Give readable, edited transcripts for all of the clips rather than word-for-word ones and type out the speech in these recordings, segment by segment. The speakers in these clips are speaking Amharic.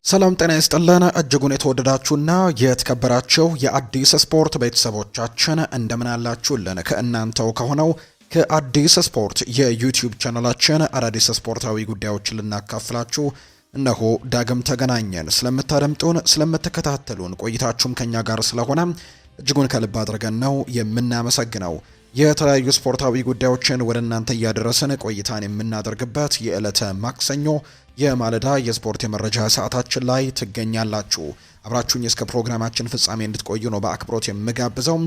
ሰላም ጤና ይስጥልን እጅጉን የተወደዳችሁና የተከበራችሁ የአዲስ ስፖርት ቤተሰቦቻችን እንደምን አላችሁልን? ከእናንተው ከሆነው ከአዲስ ስፖርት የዩቲዩብ ቻናላችን አዳዲስ ስፖርታዊ ጉዳዮችን ልናካፍላችሁ እነሆ ዳግም ተገናኘን። ስለምታደምጡን፣ ስለምትከታተሉን ቆይታችሁም ከኛ ጋር ስለሆነ እጅጉን ከልብ አድርገን ነው የምናመሰግነው። የተለያዩ ስፖርታዊ ጉዳዮችን ወደ እናንተ እያደረስን ቆይታን የምናደርግበት የዕለተ ማክሰኞ የማለዳ የስፖርት የመረጃ ሰዓታችን ላይ ትገኛላችሁ። አብራችሁኝ እስከ ፕሮግራማችን ፍጻሜ እንድትቆዩ ነው በአክብሮት የምጋብዘው።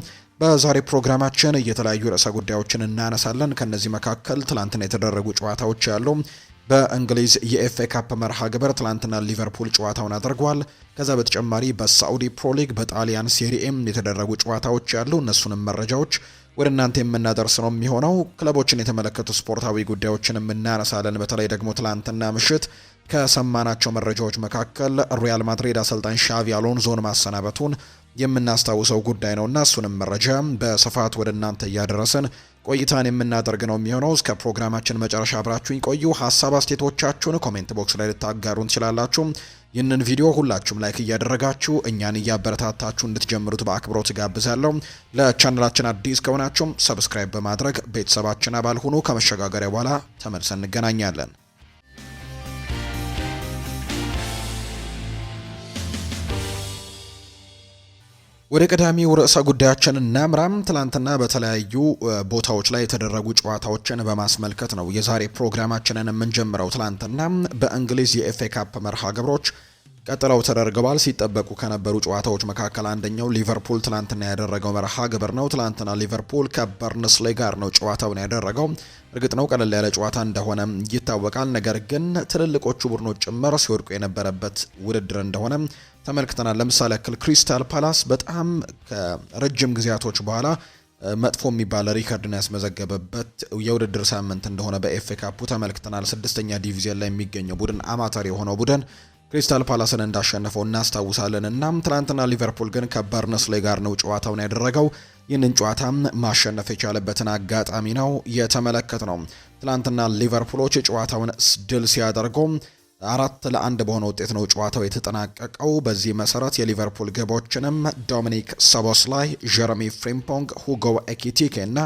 በዛሬ ፕሮግራማችን የተለያዩ ርዕሰ ጉዳዮችን እናነሳለን። ከነዚህ መካከል ትላንትና የተደረጉ ጨዋታዎች ያሉ። በእንግሊዝ የኤፍኤ ካፕ መርሃ ግብር ትላንትና ሊቨርፑል ጨዋታውን አድርጓል። ከዛ በተጨማሪ በሳዑዲ ፕሮ ሊግ በጣሊያን ሴሪኤም የተደረጉ ጨዋታዎች ያሉ። እነሱንም መረጃዎች ወደ እናንተ የምናደርስ ነው የሚሆነው። ክለቦችን የተመለከቱ ስፖርታዊ ጉዳዮችን እናነሳለን። በተለይ ደግሞ ትላንትና ምሽት ከሰማናቸው መረጃዎች መካከል ሪያል ማድሪድ አሰልጣኝ ሻቪ አሎንዞን ማሰናበቱን የምናስታውሰው ጉዳይ ነውና እሱንም መረጃ በስፋት ወደ እናንተ እያደረስን ቆይታን የምናደርግ ነው የሚሆነው። እስከ ፕሮግራማችን መጨረሻ አብራችሁኝ ቆዩ። ሀሳብ አስተያየቶቻችሁን ኮሜንት ቦክስ ላይ ልታጋሩን ትችላላችሁ። ይህንን ቪዲዮ ሁላችሁም ላይክ እያደረጋችሁ እኛን እያበረታታችሁ እንድትጀምሩት በአክብሮት ጋብዛለሁ። ለቻናላችን አዲስ ከሆናችሁም ሰብስክራይብ በማድረግ ቤተሰባችን አባል ሁኑ። ከመሸጋገሪያ በኋላ ተመልሰን እንገናኛለን። ወደ ቀዳሚው ርዕሰ ጉዳያችን እናምራም። ትላንትና በተለያዩ ቦታዎች ላይ የተደረጉ ጨዋታዎችን በማስመልከት ነው የዛሬ ፕሮግራማችንን የምንጀምረው። ትላንትና በእንግሊዝ የኤፍኤ ካፕ መርሃ ግብሮች ቀጥለው ተደርገዋል። ሲጠበቁ ከነበሩ ጨዋታዎች መካከል አንደኛው ሊቨርፑል ትላንትና ያደረገው መርሃ ግብር ነው። ትላንትና ሊቨርፑል ከበርንስሌ ጋር ነው ጨዋታውን ያደረገው። እርግጥ ነው ቀለል ያለ ጨዋታ እንደሆነ ይታወቃል። ነገር ግን ትልልቆቹ ቡድኖች ጭምር ሲወድቁ የነበረበት ውድድር እንደሆነ ተመልክተናል። ለምሳሌ ያክል ክሪስታል ፓላስ በጣም ከረጅም ጊዜያቶች በኋላ መጥፎ የሚባል ሪከርድን ያስመዘገበበት የውድድር ሳምንት እንደሆነ በኤፍኤ ካፑ ተመልክተናል። 6ኛ ዲቪዚየን ላይ የሚገኘው ቡድን አማተር የሆነው ቡድን ክሪስታል ፓላስን እንዳሸነፈው እናስታውሳለን። እናም ትናንትና ሊቨርፑል ግን ከበርንስሌ ጋር ነው ጨዋታውን ያደረገው። ይህንን ጨዋታ ማሸነፍ የቻለበትን አጋጣሚ ነው የተመለከት ነው። ትናንትና ሊቨርፑሎች ጨዋታውን ድል ሲያደርጉ 4-1 በሆነ ውጤት ነው ጨዋታው የተጠናቀቀው። በዚህ መሰረት የሊቨርፑል ግቦችንም ዶሚኒክ ሶቦስላይ፣ ጀረሚ ፍሪምፖንግ፣ ሁጎ ኤኪቲኬ እና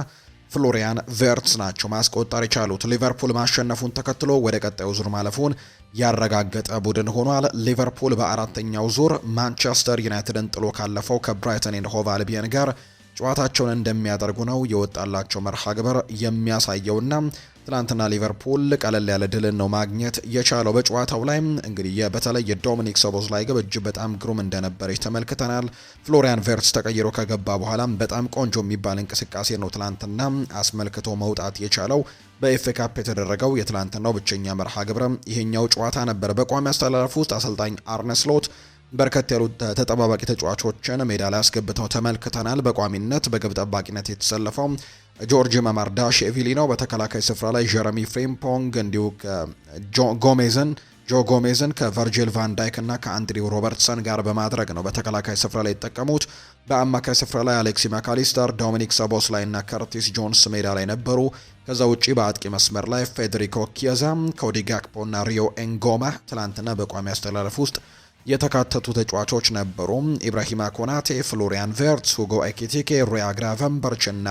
ፍሎሪያን ቨርትስ ናቸው ማስቆጠር የቻሉት። ሊቨርፑል ማሸነፉን ተከትሎ ወደ ቀጣዩ ዙር ማለፉን ያረጋገጠ ቡድን ሆኗል። ሊቨርፑል በአራተኛው ዙር ማንቸስተር ዩናይትድን ጥሎ ካለፈው ከብራይተን ኤንድ ሆቭ አልቢየን ጋር ጨዋታቸውን እንደሚያደርጉ ነው የወጣላቸው መርሃ ግብር የሚያሳየውና ትናንትና ሊቨርፑል ቀለል ያለ ድልን ነው ማግኘት የቻለው። በጨዋታው ላይ እንግዲህ በተለይ የዶሚኒክ ሶቦስላይ ግብ እጅግ በጣም ግሩም እንደነበረች ተመልክተናል። ፍሎሪያን ቨርትስ ተቀይሮ ከገባ በኋላ በጣም ቆንጆ የሚባል እንቅስቃሴ ነው ትናንትና አስመልክቶ መውጣት የቻለው። በኤፍኤ ካፕ የተደረገው የትናንትናው ብቸኛ መርሃ ግብር ይሄኛው ጨዋታ ነበር። በቋሚ አስተላለፍ ውስጥ አሰልጣኝ አርነ ስሎት በርከት ያሉ ተጠባባቂ ተጫዋቾችን ሜዳ ላይ አስገብተው ተመልክተናል። በቋሚነት በግብ ጠባቂነት የተሰለፈው ጆርጅ ማማርዳሽቪሊ ነው። በተከላካይ ስፍራ ላይ ጀረሚ ፍሪምፖንግ እንዲሁ ጆ ጎሜዝን ከቨርጂል ቫን ዳይክ እና ከአንድሪው ሮበርትሰን ጋር በማድረግ ነው በተከላካይ ስፍራ ላይ የተጠቀሙት። በአማካይ ስፍራ ላይ አሌክሲ ማካሊስተር፣ ዶሚኒክ ሰቦስላይ እና ከርቲስ ጆንስ ሜዳ ላይ ነበሩ። ከዛ ውጪ በአጥቂ መስመር ላይ ፌዴሪኮ ኪያዛ፣ ኮዲ ጋክፖ እና ሪዮ ኤንጎማ ትላንትና በቋሚ አስተላለፍ ውስጥ የተካተቱ ተጫዋቾች ነበሩ። ኢብራሂማ ኮናቴ፣ ፍሎሪያን ቨርትስ፣ ሁጎ ኤኪቲኬ፣ ሪያ ግራቨንበርች እና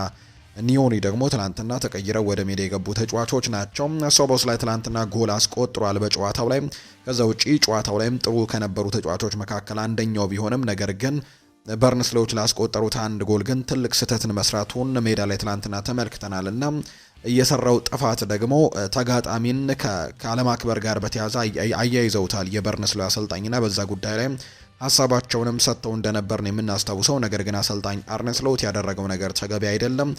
ኒዮኒ ደግሞ ትላንትና ተቀይረው ወደ ሜዳ የገቡ ተጫዋቾች ናቸው። ሶቦስ ላይ ትላንትና ጎል አስቆጥሯል በጨዋታው ላይ። ከዛ ውጪ ጨዋታው ላይም ጥሩ ከነበሩ ተጫዋቾች መካከል አንደኛው ቢሆንም ነገር ግን በርንስሌዎች ላስቆጠሩት አንድ ጎል ግን ትልቅ ስህተትን መስራቱን ሜዳ ላይ ትላንትና ተመልክተናል እና እየሰራው ጥፋት ደግሞ ተጋጣሚን ከአለማክበር ጋር በተያያዘ አያይዘውታል የበርንስሌው አሰልጣኝና በዛ ጉዳይ ላይ ሀሳባቸውንም ሰጥተው እንደነበር ነው የምናስታውሰው። ነገር ግን አሰልጣኝ አርነ ስሎት ያደረገው ነገር ተገቢ አይደለም፣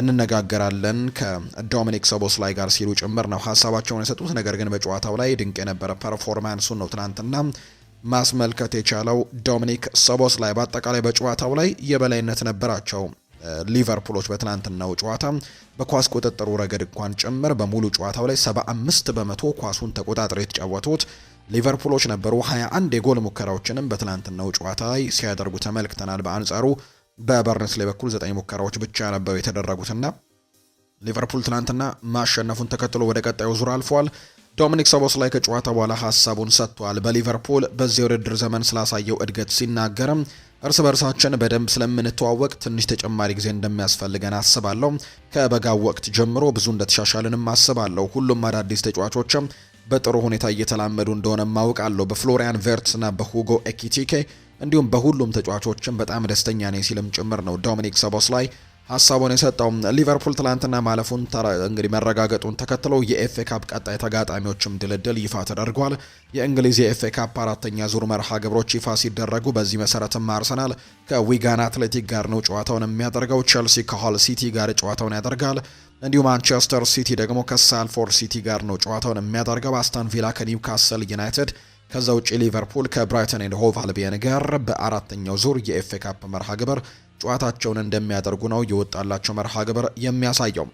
እንነጋገራለን ከዶሚኒክ ሶቦስላይ ጋር ሲሉ ጭምር ነው ሀሳባቸውን የሰጡት። ነገር ግን በጨዋታው ላይ ድንቅ የነበረ ፐርፎርማንሱን ነው ትናንትና ማስመልከት የቻለው ዶሚኒክ ሶቦስላይ። በአጠቃላይ በጨዋታው ላይ የበላይነት ነበራቸው ሊቨርፑሎች በትናንትናው ጨዋታ በኳስ ቁጥጥሩ ረገድ እንኳን ጭምር በሙሉ ጨዋታው ላይ 75 በመቶ ኳሱን ተቆጣጥረው የተጫወቱት ሊቨርፑሎች ነበሩ። 21 የጎል ሙከራዎችንም በትናንትናው ጨዋታ ላይ ሲያደርጉ ተመልክተናል። በአንጻሩ በበርንስሌ በኩል 9 ሙከራዎች ብቻ ነበሩ የተደረጉትና ሊቨርፑል ትናንትና ማሸነፉን ተከትሎ ወደ ቀጣዩ ዙር አልፏል። ዶሚኒክ ሶቦስላይ ከጨዋታ በኋላ ሀሳቡን ሰጥቷል። በሊቨርፑል በዚህ ውድድር ዘመን ስላሳየው እድገት ሲናገርም እርስ በርሳችን በደንብ ስለምንተዋወቅ ትንሽ ተጨማሪ ጊዜ እንደሚያስፈልገን አስባለሁ። ከበጋው ወቅት ጀምሮ ብዙ እንደተሻሻልንም አስባለሁ። ሁሉም አዳዲስ ተጫዋቾችም በጥሩ ሁኔታ እየተላመዱ እንደሆነ ማውቃለሁ። በፍሎሪያን ቨርትስና በሁጎ ኤኪቲኬ እንዲሁም በሁሉም ተጫዋቾችም በጣም ደስተኛ ነኝ ሲልም ጭምር ነው ዶሚኒክ ሶቦስላይ ሀሳቡን የሰጠው። ሊቨርፑል ትላንትና ማለፉን እንግዲህ መረጋገጡን ተከትሎ የኤፍኤ ካፕ ቀጣይ ተጋጣሚዎችም ድልድል ይፋ ተደርጓል። የእንግሊዝ የኤፍኤ ካፕ አራተኛ ዙር መርሃ ግብሮች ይፋ ሲደረጉ በዚህ መሰረትም አርሰናል ከዊጋን አትሌቲክ ጋር ነው ጨዋታውን የሚያደርገው። ቼልሲ ከሆል ሲቲ ጋር ጨዋታውን ያደርጋል። እንዲሁም ማንቸስተር ሲቲ ደግሞ ከሳልፎርድ ሲቲ ጋር ነው ጨዋታውን የሚያደርገው። አስቶን ቪላ ከኒውካስል ዩናይትድ፣ ከዛ ውጪ ሊቨርፑል ከብራይተን ኤንድ ሆቭ አልቢየን ጋር በአራተኛው ዙር የኤፍኤ ካፕ መርሃ ግብር ጨዋታቸውን እንደሚያደርጉ ነው የወጣላቸው መርሃ ግብር የሚያሳየው።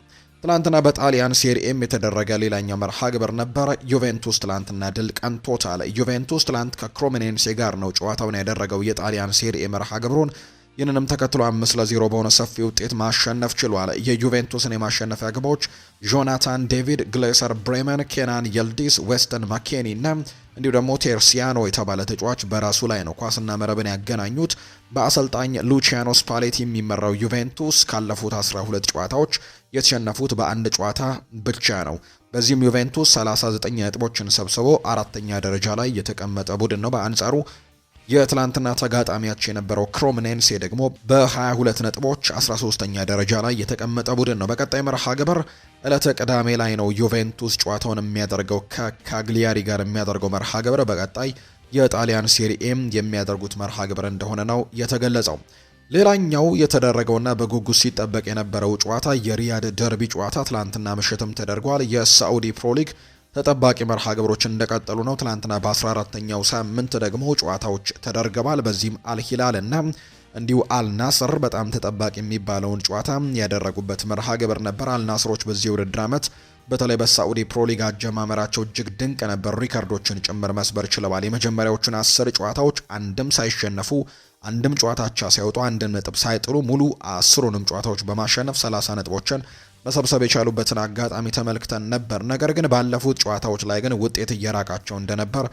ትላንትና በጣሊያን ሴሪኤም የተደረገ ሌላኛው መርሃ ግብር ነበር። ዩቬንቱስ ትላንትና ድል ቀንቶታል። ዩቬንቱስ ትላንት ከክሮሚኔንሴ ጋር ነው ጨዋታውን ያደረገው የጣሊያን ሴሪኤ መርሃ ግብሩን። ይህንንም ተከትሎ 5-0 በሆነ ሰፊ ውጤት ማሸነፍ ችሏል። የዩቬንቱስን የማሸነፊያ ግቦች ጆናታን ዴቪድ፣ ግሌሰር ብሬመን፣ ኬናን የልዲስ፣ ዌስተን ማኬኒ እና እንዲሁ ደግሞ ቴርሲያኖ የተባለ ተጫዋች በራሱ ላይ ነው ኳስና መረብን ያገናኙት። በአሰልጣኝ ሉቺያኖ ስፓሌቲ የሚመራው ዩቬንቱስ ካለፉት 12 ጨዋታዎች የተሸነፉት በአንድ ጨዋታ ብቻ ነው። በዚህም ዩቬንቱስ 39 ነጥቦችን ሰብስቦ አራተኛ ደረጃ ላይ የተቀመጠ ቡድን ነው። በአንጻሩ የትላንትና ተጋጣሚያቸው የነበረው ክሮምኔንሴ ደግሞ በ22 ነጥቦች 13ኛ ደረጃ ላይ የተቀመጠ ቡድን ነው። በቀጣይ መርሃ ግብር ዕለተ ቅዳሜ ላይ ነው ዩቬንቱስ ጨዋታውን የሚያደርገው ከካግሊያሪ ጋር የሚያደርገው መርሃ ግብር በቀጣይ የጣሊያን ሴሪኤም የሚያደርጉት መርሃ ግብር እንደሆነ ነው የተገለጸው። ሌላኛው የተደረገውና በጉጉት ሲጠበቅ የነበረው ጨዋታ የሪያድ ደርቢ ጨዋታ ትላንትና ምሽትም ተደርጓል። የሳዑዲ ፕሮ ሊግ ተጠባቂ መርሃ ግብሮች እንደቀጠሉ ነው። ትላንትና በ14ኛው ሳምንት ደግሞ ጨዋታዎች ተደርገዋል። በዚህም አልሂላል እና እንዲሁ አልናስር በጣም ተጠባቂ የሚባለውን ጨዋታ ያደረጉበት መርሃ ግብር ነበር። አልናስሮች በዚህ ውድድር ዓመት በተለይ በሳዑዲ ፕሮ ሊግ አጀማመራቸው እጅግ ድንቅ ነበር። ሪከርዶችን ጭምር መስበር ችለዋል። የመጀመሪያዎቹን 10 ጨዋታዎች አንድም ሳይሸነፉ አንድም ጨዋታቻ ሳይወጡ አንድም ነጥብ ሳይጥሉ ሙሉ 10ሩንም ጨዋታዎች በማሸነፍ 30 ነጥቦችን መሰብሰብ የቻሉበትን አጋጣሚ ተመልክተን ነበር። ነገር ግን ባለፉት ጨዋታዎች ላይ ግን ውጤት እየራቃቸው እንደነበር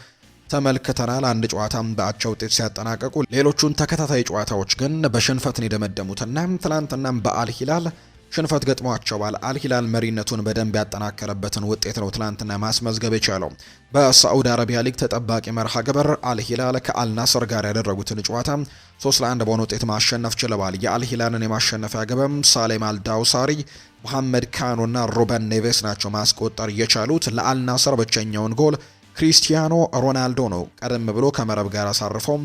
ተመልክተናል። አንድ ጨዋታም በአቻ ውጤት ሲያጠናቀቁ ሌሎቹን ተከታታይ ጨዋታዎች ግን በሽንፈትን የደመደሙትና ትላንትናም በአልሂላል ሽንፈት ገጥሟቸዋል። አልሂላል መሪነቱን በደንብ ያጠናከረበትን ውጤት ነው ትላንትና ማስመዝገብ የቻለው። በሳዑዲ አረቢያ ሊግ ተጠባቂ መርሃ ግብር አልሂላል ከአልናስር ጋር ያደረጉትን ጨዋታ 3-1 በሆነ ውጤት ማሸነፍ ችለዋል። የአልሂላልን የማሸነፊያ ግብም ሳሌም አልዳውሳሪ፣ መሐመድ ካኖና ሩበን ኔቬስ ናቸው ማስቆጠር የቻሉት። ለአልናስር ብቸኛውን ጎል ክሪስቲያኖ ሮናልዶ ነው ቀደም ብሎ ከመረብ ጋር አሳርፈው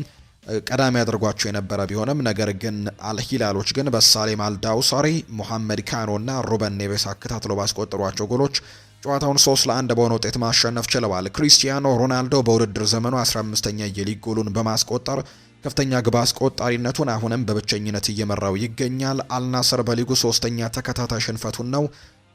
ቀዳሚ ያደርጓቸው የነበረ ቢሆንም ነገር ግን አልሂላሎች ግን በሳሌም አልዳውሳሪ፣ ሙሐመድ ካኖ እና ሩበን ኔቬስ አከታትለው ባስቆጠሯቸው ጎሎች ጨዋታውን 3-1 በሆነ ውጤት ማሸነፍ ችለዋል። ክሪስቲያኖ ሮናልዶ በውድድር ዘመኑ 15ኛ የሊግ ጎሉን በማስቆጠር ከፍተኛ ግብ አስቆጣሪነቱን አሁንም በብቸኝነት እየመራው ይገኛል። አልናስር በሊጉ 3ኛ ተከታታይ ሽንፈቱን ነው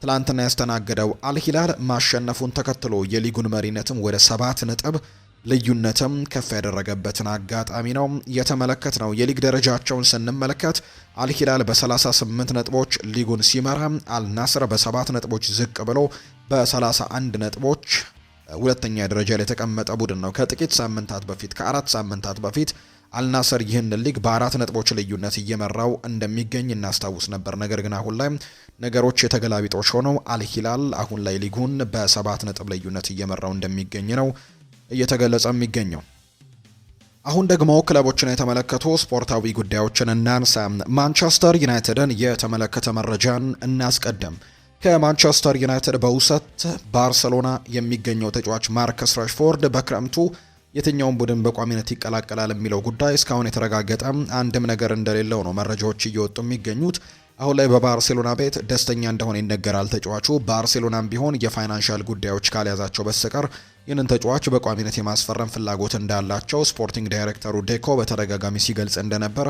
ትላንትና ያስተናገደው። አልሂላል ማሸነፉን ተከትሎ የሊጉን መሪነትም ወደ 7 ነጥብ ልዩነትም ከፍ ያደረገበትን አጋጣሚ ነው የተመለከት ነው። የሊግ ደረጃቸውን ስንመለከት አልሂላል በ38 ነጥቦች ሊጉን ሲመራ፣ አልናስር በ7 ነጥቦች ዝቅ ብሎ በ31 ነጥቦች ሁለተኛ ደረጃ ላይ የተቀመጠ ቡድን ነው። ከጥቂት ሳምንታት በፊት ከ4 ሳምንታት በፊት አልናስር ይህን ሊግ በ4 ነጥቦች ልዩነት እየመራው እንደሚገኝ እናስታውስ ነበር። ነገር ግን አሁን ላይ ነገሮች የተገላቢጦች ሆነው አልሂላል አሁን ላይ ሊጉን በ7 ነጥብ ልዩነት እየመራው እንደሚገኝ ነው እየተገለጸ የሚገኘው። አሁን ደግሞ ክለቦችን የተመለከቱ ስፖርታዊ ጉዳዮችን እናንሳ። ማንቸስተር ዩናይትድን የተመለከተ መረጃን እናስቀድም። ከማንቸስተር ዩናይትድ በውሰት ባርሰሎና የሚገኘው ተጫዋች ማርከስ ራሽፎርድ በክረምቱ የትኛውን ቡድን በቋሚነት ይቀላቀላል የሚለው ጉዳይ እስካሁን የተረጋገጠ አንድም ነገር እንደሌለው ነው መረጃዎች እየወጡ የሚገኙት። አሁን ላይ በባርሴሎና ቤት ደስተኛ እንደሆነ ይነገራል ተጫዋቹ። ባርሴሎናም ቢሆን የፋይናንሻል ጉዳዮች ካልያዛቸው በስተቀር ይህንን ተጫዋች በቋሚነት የማስፈረም ፍላጎት እንዳላቸው ስፖርቲንግ ዳይሬክተሩ ዴኮ በተደጋጋሚ ሲገልጽ እንደነበር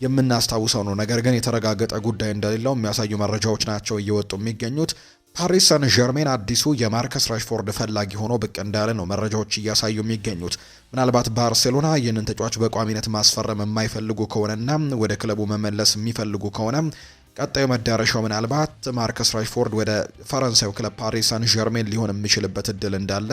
የምናስታውሰው ነው። ነገር ግን የተረጋገጠ ጉዳይ እንደሌለው የሚያሳዩ መረጃዎች ናቸው እየወጡ የሚገኙት። ፓሪስ ሰን ዠርሜን አዲሱ የማርከስ ራሽፎርድ ፈላጊ ሆኖ ብቅ እንዳለ ነው መረጃዎች እያሳዩ የሚገኙት። ምናልባት ባርሴሎና ይህንን ተጫዋች በቋሚነት ማስፈረም የማይፈልጉ ከሆነና ወደ ክለቡ መመለስ የሚፈልጉ ከሆነ ቀጣዩ መዳረሻው ምናልባት ማርከስ ራሽፎርድ ወደ ፈረንሳዩ ክለብ ፓሪስ ሳን ዠርሜን ሊሆን የሚችልበት እድል እንዳለ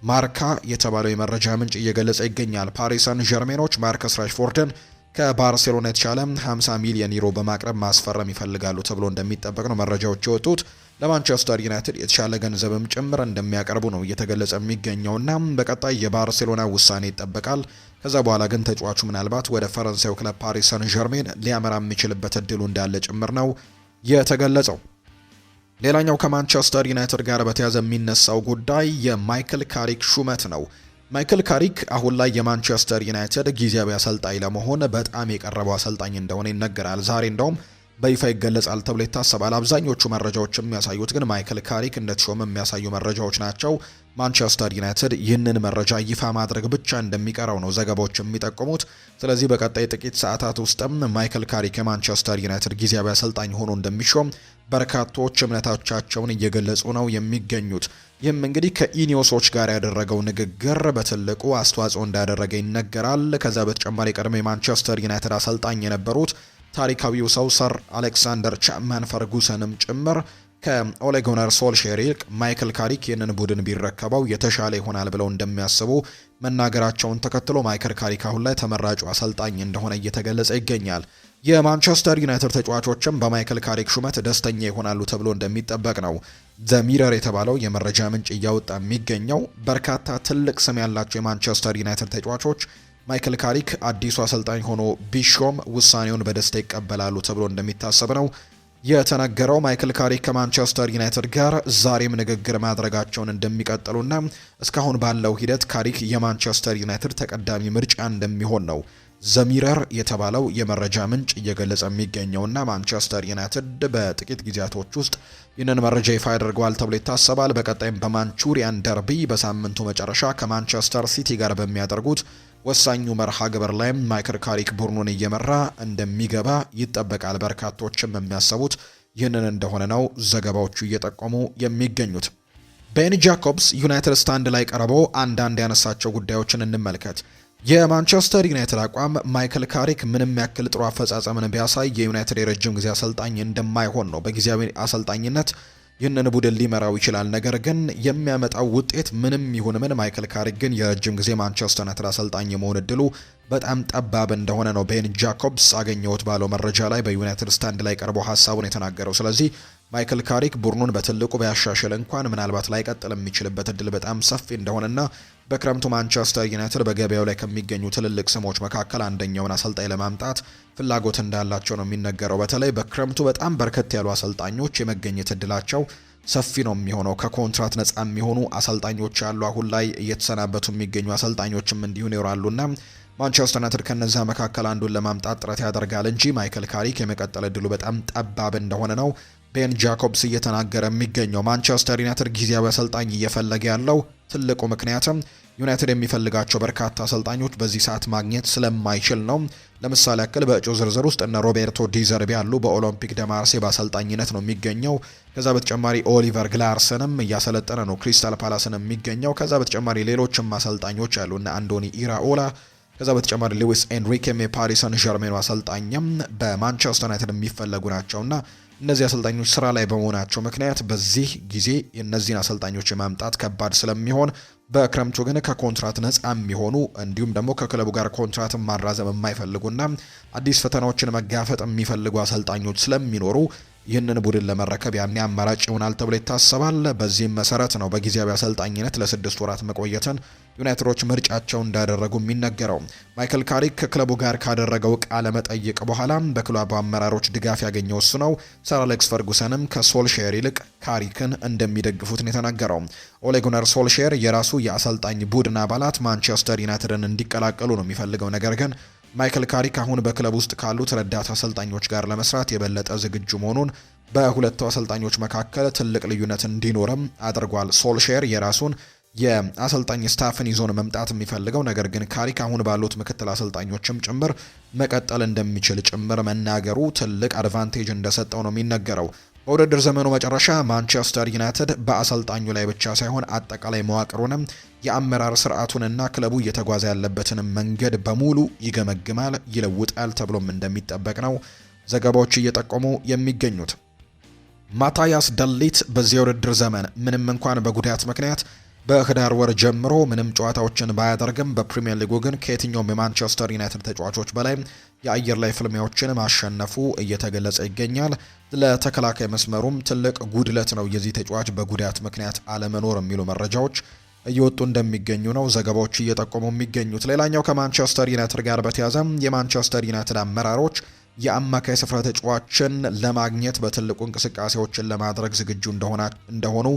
ማርካ የተባለው የመረጃ ምንጭ እየገለጸ ይገኛል። ፓሪስ ሳን ዠርሜኖች ማርከስ ራሽፎርድን ከባርሴሎና የተሻለ 50 ሚሊዮን ዩሮ በማቅረብ ማስፈረም ይፈልጋሉ ተብሎ እንደሚጠበቅ ነው መረጃዎች የወጡት። ለማንቸስተር ዩናይትድ የተሻለ ገንዘብም ጭምር እንደሚያቀርቡ ነው እየተገለጸ የሚገኘውና በቀጣይ የባርሴሎና ውሳኔ ይጠበቃል። ከዛ በኋላ ግን ተጫዋቹ ምናልባት ወደ ፈረንሳዩ ክለብ ፓሪስ ሳን ዠርሜን ሊያመራ የሚችልበት እድሉ እንዳለ ጭምር ነው የተገለጸው። ሌላኛው ከማንቸስተር ዩናይትድ ጋር በተያያዘ የሚነሳው ጉዳይ የማይክል ካሪክ ሹመት ነው። ማይክል ካሪክ አሁን ላይ የማንቸስተር ዩናይትድ ጊዜያዊ አሰልጣኝ ለመሆን በጣም የቀረበው አሰልጣኝ እንደሆነ ይነገራል። ዛሬ እንደውም በይፋ ይገለጻል ተብሎ ይታሰባል። አብዛኞቹ መረጃዎች የሚያሳዩት ግን ማይክል ካሪክ እንደተሾመ የሚያሳዩ መረጃዎች ናቸው። ማንቸስተር ዩናይትድ ይህንን መረጃ ይፋ ማድረግ ብቻ እንደሚቀረው ነው ዘገባዎች የሚጠቁሙት። ስለዚህ በቀጣይ ጥቂት ሰዓታት ውስጥም ማይክል ካሪክ የማንቸስተር ዩናይትድ ጊዜያዊ አሰልጣኝ ሆኖ እንደሚሾም በርካቶች እምነታቸውን እየገለጹ ነው የሚገኙት። ይህም እንግዲህ ከኢኒዮሶች ጋር ያደረገው ንግግር በትልቁ አስተዋጽኦ እንዳደረገ ይነገራል። ከዛ በተጨማሪ ቀድሞ የማንቸስተር ዩናይትድ አሰልጣኝ የነበሩት ታሪካዊው ሰው ሰር አሌክሳንደር ቻፕማን ፈርጉሰንም ጭምር ከኦሌ ጉናር ሶልሼር ይልቅ ማይክል ካሪክ ይህንን ቡድን ቢረከበው የተሻለ ይሆናል ብለው እንደሚያስቡ መናገራቸውን ተከትሎ ማይክል ካሪክ አሁን ላይ ተመራጩ አሰልጣኝ እንደሆነ እየተገለጸ ይገኛል። የማንቸስተር ዩናይትድ ተጫዋቾችም በማይክል ካሪክ ሹመት ደስተኛ ይሆናሉ ተብሎ እንደሚጠበቅ ነው ዘ ሚረር የተባለው የመረጃ ምንጭ እያወጣ የሚገኘው። በርካታ ትልቅ ስም ያላቸው የማንቸስተር ዩናይትድ ተጫዋቾች ማይክል ካሪክ አዲሱ አሰልጣኝ ሆኖ ቢሾም ውሳኔውን በደስታ ይቀበላሉ ተብሎ እንደሚታሰብ ነው የተነገረው። ማይክል ካሪክ ከማንቸስተር ዩናይትድ ጋር ዛሬም ንግግር ማድረጋቸውን እንደሚቀጥሉና እስካሁን ባለው ሂደት ካሪክ የማንቸስተር ዩናይትድ ተቀዳሚ ምርጫ እንደሚሆን ነው ዘሚረር የተባለው የመረጃ ምንጭ እየገለጸ የሚገኘውና ማንቸስተር ዩናይትድ በጥቂት ጊዜያቶች ውስጥ ይህንን መረጃ ይፋ ያደርገዋል ተብሎ ይታሰባል። በቀጣይም በማንቹሪያን ደርቢ በሳምንቱ መጨረሻ ከማንቸስተር ሲቲ ጋር በሚያደርጉት ወሳኙ መርሃ ግብር ላይም ማይክል ካሪክ ቡድኑን እየመራ እንደሚገባ ይጠበቃል። በርካቶችም የሚያሰቡት ይህንን እንደሆነ ነው ዘገባዎቹ እየጠቆሙ የሚገኙት። ቤን ጃኮብስ ዩናይትድ ስታንድ ላይ ቀርበው አንዳንድ ያነሳቸው ጉዳዮችን እንመልከት። የማንቸስተር ዩናይትድ አቋም ማይክል ካሪክ ምንም ያክል ጥሩ አፈጻጸምን ቢያሳይ የዩናይትድ የረጅም ጊዜ አሰልጣኝ እንደማይሆን ነው። በጊዜያዊ አሰልጣኝነት ይህንን ቡድን ሊመራው ይችላል፣ ነገር ግን የሚያመጣው ውጤት ምንም ይሁን ምን ማይክል ካሪክ ግን የረጅም ጊዜ ማንቸስተር ዩናይትድ አሰልጣኝ የመሆን እድሉ በጣም ጠባብ እንደሆነ ነው ቤን ጃኮብስ አገኘሁት ባለው መረጃ ላይ በዩናይትድ ስታንድ ላይ ቀርቦ ሀሳቡን የተናገረው። ስለዚህ ማይክል ካሪክ ቡድኑን በትልቁ ቢያሻሽል እንኳን ምናልባት ላይቀጥል የሚችልበት እድል በጣም ሰፊ እንደሆነና በክረምቱ ማንቸስተር ዩናይትድ በገበያው ላይ ከሚገኙ ትልልቅ ስሞች መካከል አንደኛውን አሰልጣኝ ለማምጣት ፍላጎት እንዳላቸው ነው የሚነገረው። በተለይ በክረምቱ በጣም በርከት ያሉ አሰልጣኞች የመገኘት እድላቸው ሰፊ ነው የሚሆነው። ከኮንትራት ነጻ የሚሆኑ አሰልጣኞች ያሉ አሁን ላይ እየተሰናበቱ የሚገኙ አሰልጣኞችም እንዲሁ ይኖራሉና ማንቸስተር ዩናይትድ ከነዛ መካከል አንዱን ለማምጣት ጥረት ያደርጋል እንጂ ማይክል ካሪክ የመቀጠል እድሉ በጣም ጠባብ እንደሆነ ነው ቤን ጃኮብስ እየተናገረ የሚገኘው። ማንቸስተር ዩናይትድ ጊዜያዊ አሰልጣኝ እየፈለገ ያለው ትልቁ ምክንያትም ዩናይትድ የሚፈልጋቸው በርካታ አሰልጣኞች በዚህ ሰዓት ማግኘት ስለማይችል ነው። ለምሳሌ ያክል በእጩ ዝርዝር ውስጥ እነ ሮቤርቶ ዲዘርቢ ያሉ በኦሎምፒክ ደ ማርሴ በአሰልጣኝነት ነው የሚገኘው። ከዛ በተጨማሪ ኦሊቨር ግላርሰንም እያሰለጠነ ነው ክሪስታል ፓላስን የሚገኘው። ከዛ በተጨማሪ ሌሎችም አሰልጣኞች አሉ እነ አንዶኒ ኢራኦላ። ከዛ በተጨማሪ ሉዊስ ኤንሪኬም የፓሪስ ሰን ዠርሜኑ አሰልጣኝም በማንቸስተር ዩናይትድ የሚፈለጉ ናቸውና እነዚህ አሰልጣኞች ስራ ላይ በመሆናቸው ምክንያት በዚህ ጊዜ የእነዚህን አሰልጣኞች የማምጣት ከባድ ስለሚሆን በክረምቱ ግን ከኮንትራት ነጻ የሚሆኑ እንዲሁም ደግሞ ከክለቡ ጋር ኮንትራትን ማራዘም የማይፈልጉና አዲስ ፈተናዎችን መጋፈጥ የሚፈልጉ አሰልጣኞች ስለሚኖሩ ይህንን ቡድን ለመረከብ ያኔ አማራጭ ይሆናል ተብሎ ይታሰባል። በዚህም መሰረት ነው በጊዜያዊ አሰልጣኝነት ለ6 ወራት መቆየትን ዩናይትዶች ምርጫቸው እንዳደረጉ የሚነገረው። ማይክል ካሪክ ከክለቡ ጋር ካደረገው ቃለ መጠይቅ በኋላ በክለቡ አመራሮች ድጋፍ ያገኘው እሱ ነው። ሰር አሌክስ ፈርጉሰንም ከሶልሼር ይልቅ ካሪክን እንደሚደግፉት ነው የተናገረው። ኦሌ ጉናር ሶልሼር የራሱ የአሰልጣኝ ቡድን አባላት ማንቸስተር ዩናይትድን እንዲቀላቀሉ ነው የሚፈልገው። ነገር ግን ማይክል ካሪክ አሁን በክለብ ውስጥ ካሉት ረዳት አሰልጣኞች ጋር ለመስራት የበለጠ ዝግጁ መሆኑን በሁለቱ አሰልጣኞች መካከል ትልቅ ልዩነት እንዲኖርም አድርጓል። ሶልሼር የራሱን የአሰልጣኝ ስታፍን ይዞን መምጣት የሚፈልገው፣ ነገር ግን ካሪክ አሁን ባሉት ምክትል አሰልጣኞችም ጭምር መቀጠል እንደሚችል ጭምር መናገሩ ትልቅ አድቫንቴጅ እንደሰጠው ነው የሚነገረው። በውድድር ዘመኑ መጨረሻ ማንቸስተር ዩናይትድ በአሰልጣኙ ላይ ብቻ ሳይሆን አጠቃላይ መዋቅሩንም የአመራር ስርዓቱንና ክለቡ እየተጓዘ ያለበትን መንገድ በሙሉ ይገመግማል፣ ይለውጣል ተብሎም እንደሚጠበቅ ነው ዘገባዎች እየጠቆሙ የሚገኙት። ማታያስ ደሊት በዚህ የውድድር ዘመን ምንም እንኳን በጉዳት ምክንያት በህዳር ወር ጀምሮ ምንም ጨዋታዎችን ባያደርግም በፕሪሚየር ሊጉ ግን ከየትኛውም የማንቸስተር ዩናይትድ ተጫዋቾች በላይ የአየር ላይ ፍልሚያዎችን ማሸነፉ እየተገለጸ ይገኛል። ለተከላካይ መስመሩም ትልቅ ጉድለት ነው የዚህ ተጫዋች በጉዳት ምክንያት አለመኖር የሚሉ መረጃዎች እየወጡ እንደሚገኙ ነው ዘገባዎች እየጠቆሙ የሚገኙት። ሌላኛው ከማንቸስተር ዩናይትድ ጋር በተያያዘ የማንቸስተር ዩናይትድ አመራሮች የአማካይ ስፍራ ተጫዋችን ለማግኘት በትልቁ እንቅስቃሴዎችን ለማድረግ ዝግጁ እንደሆኑ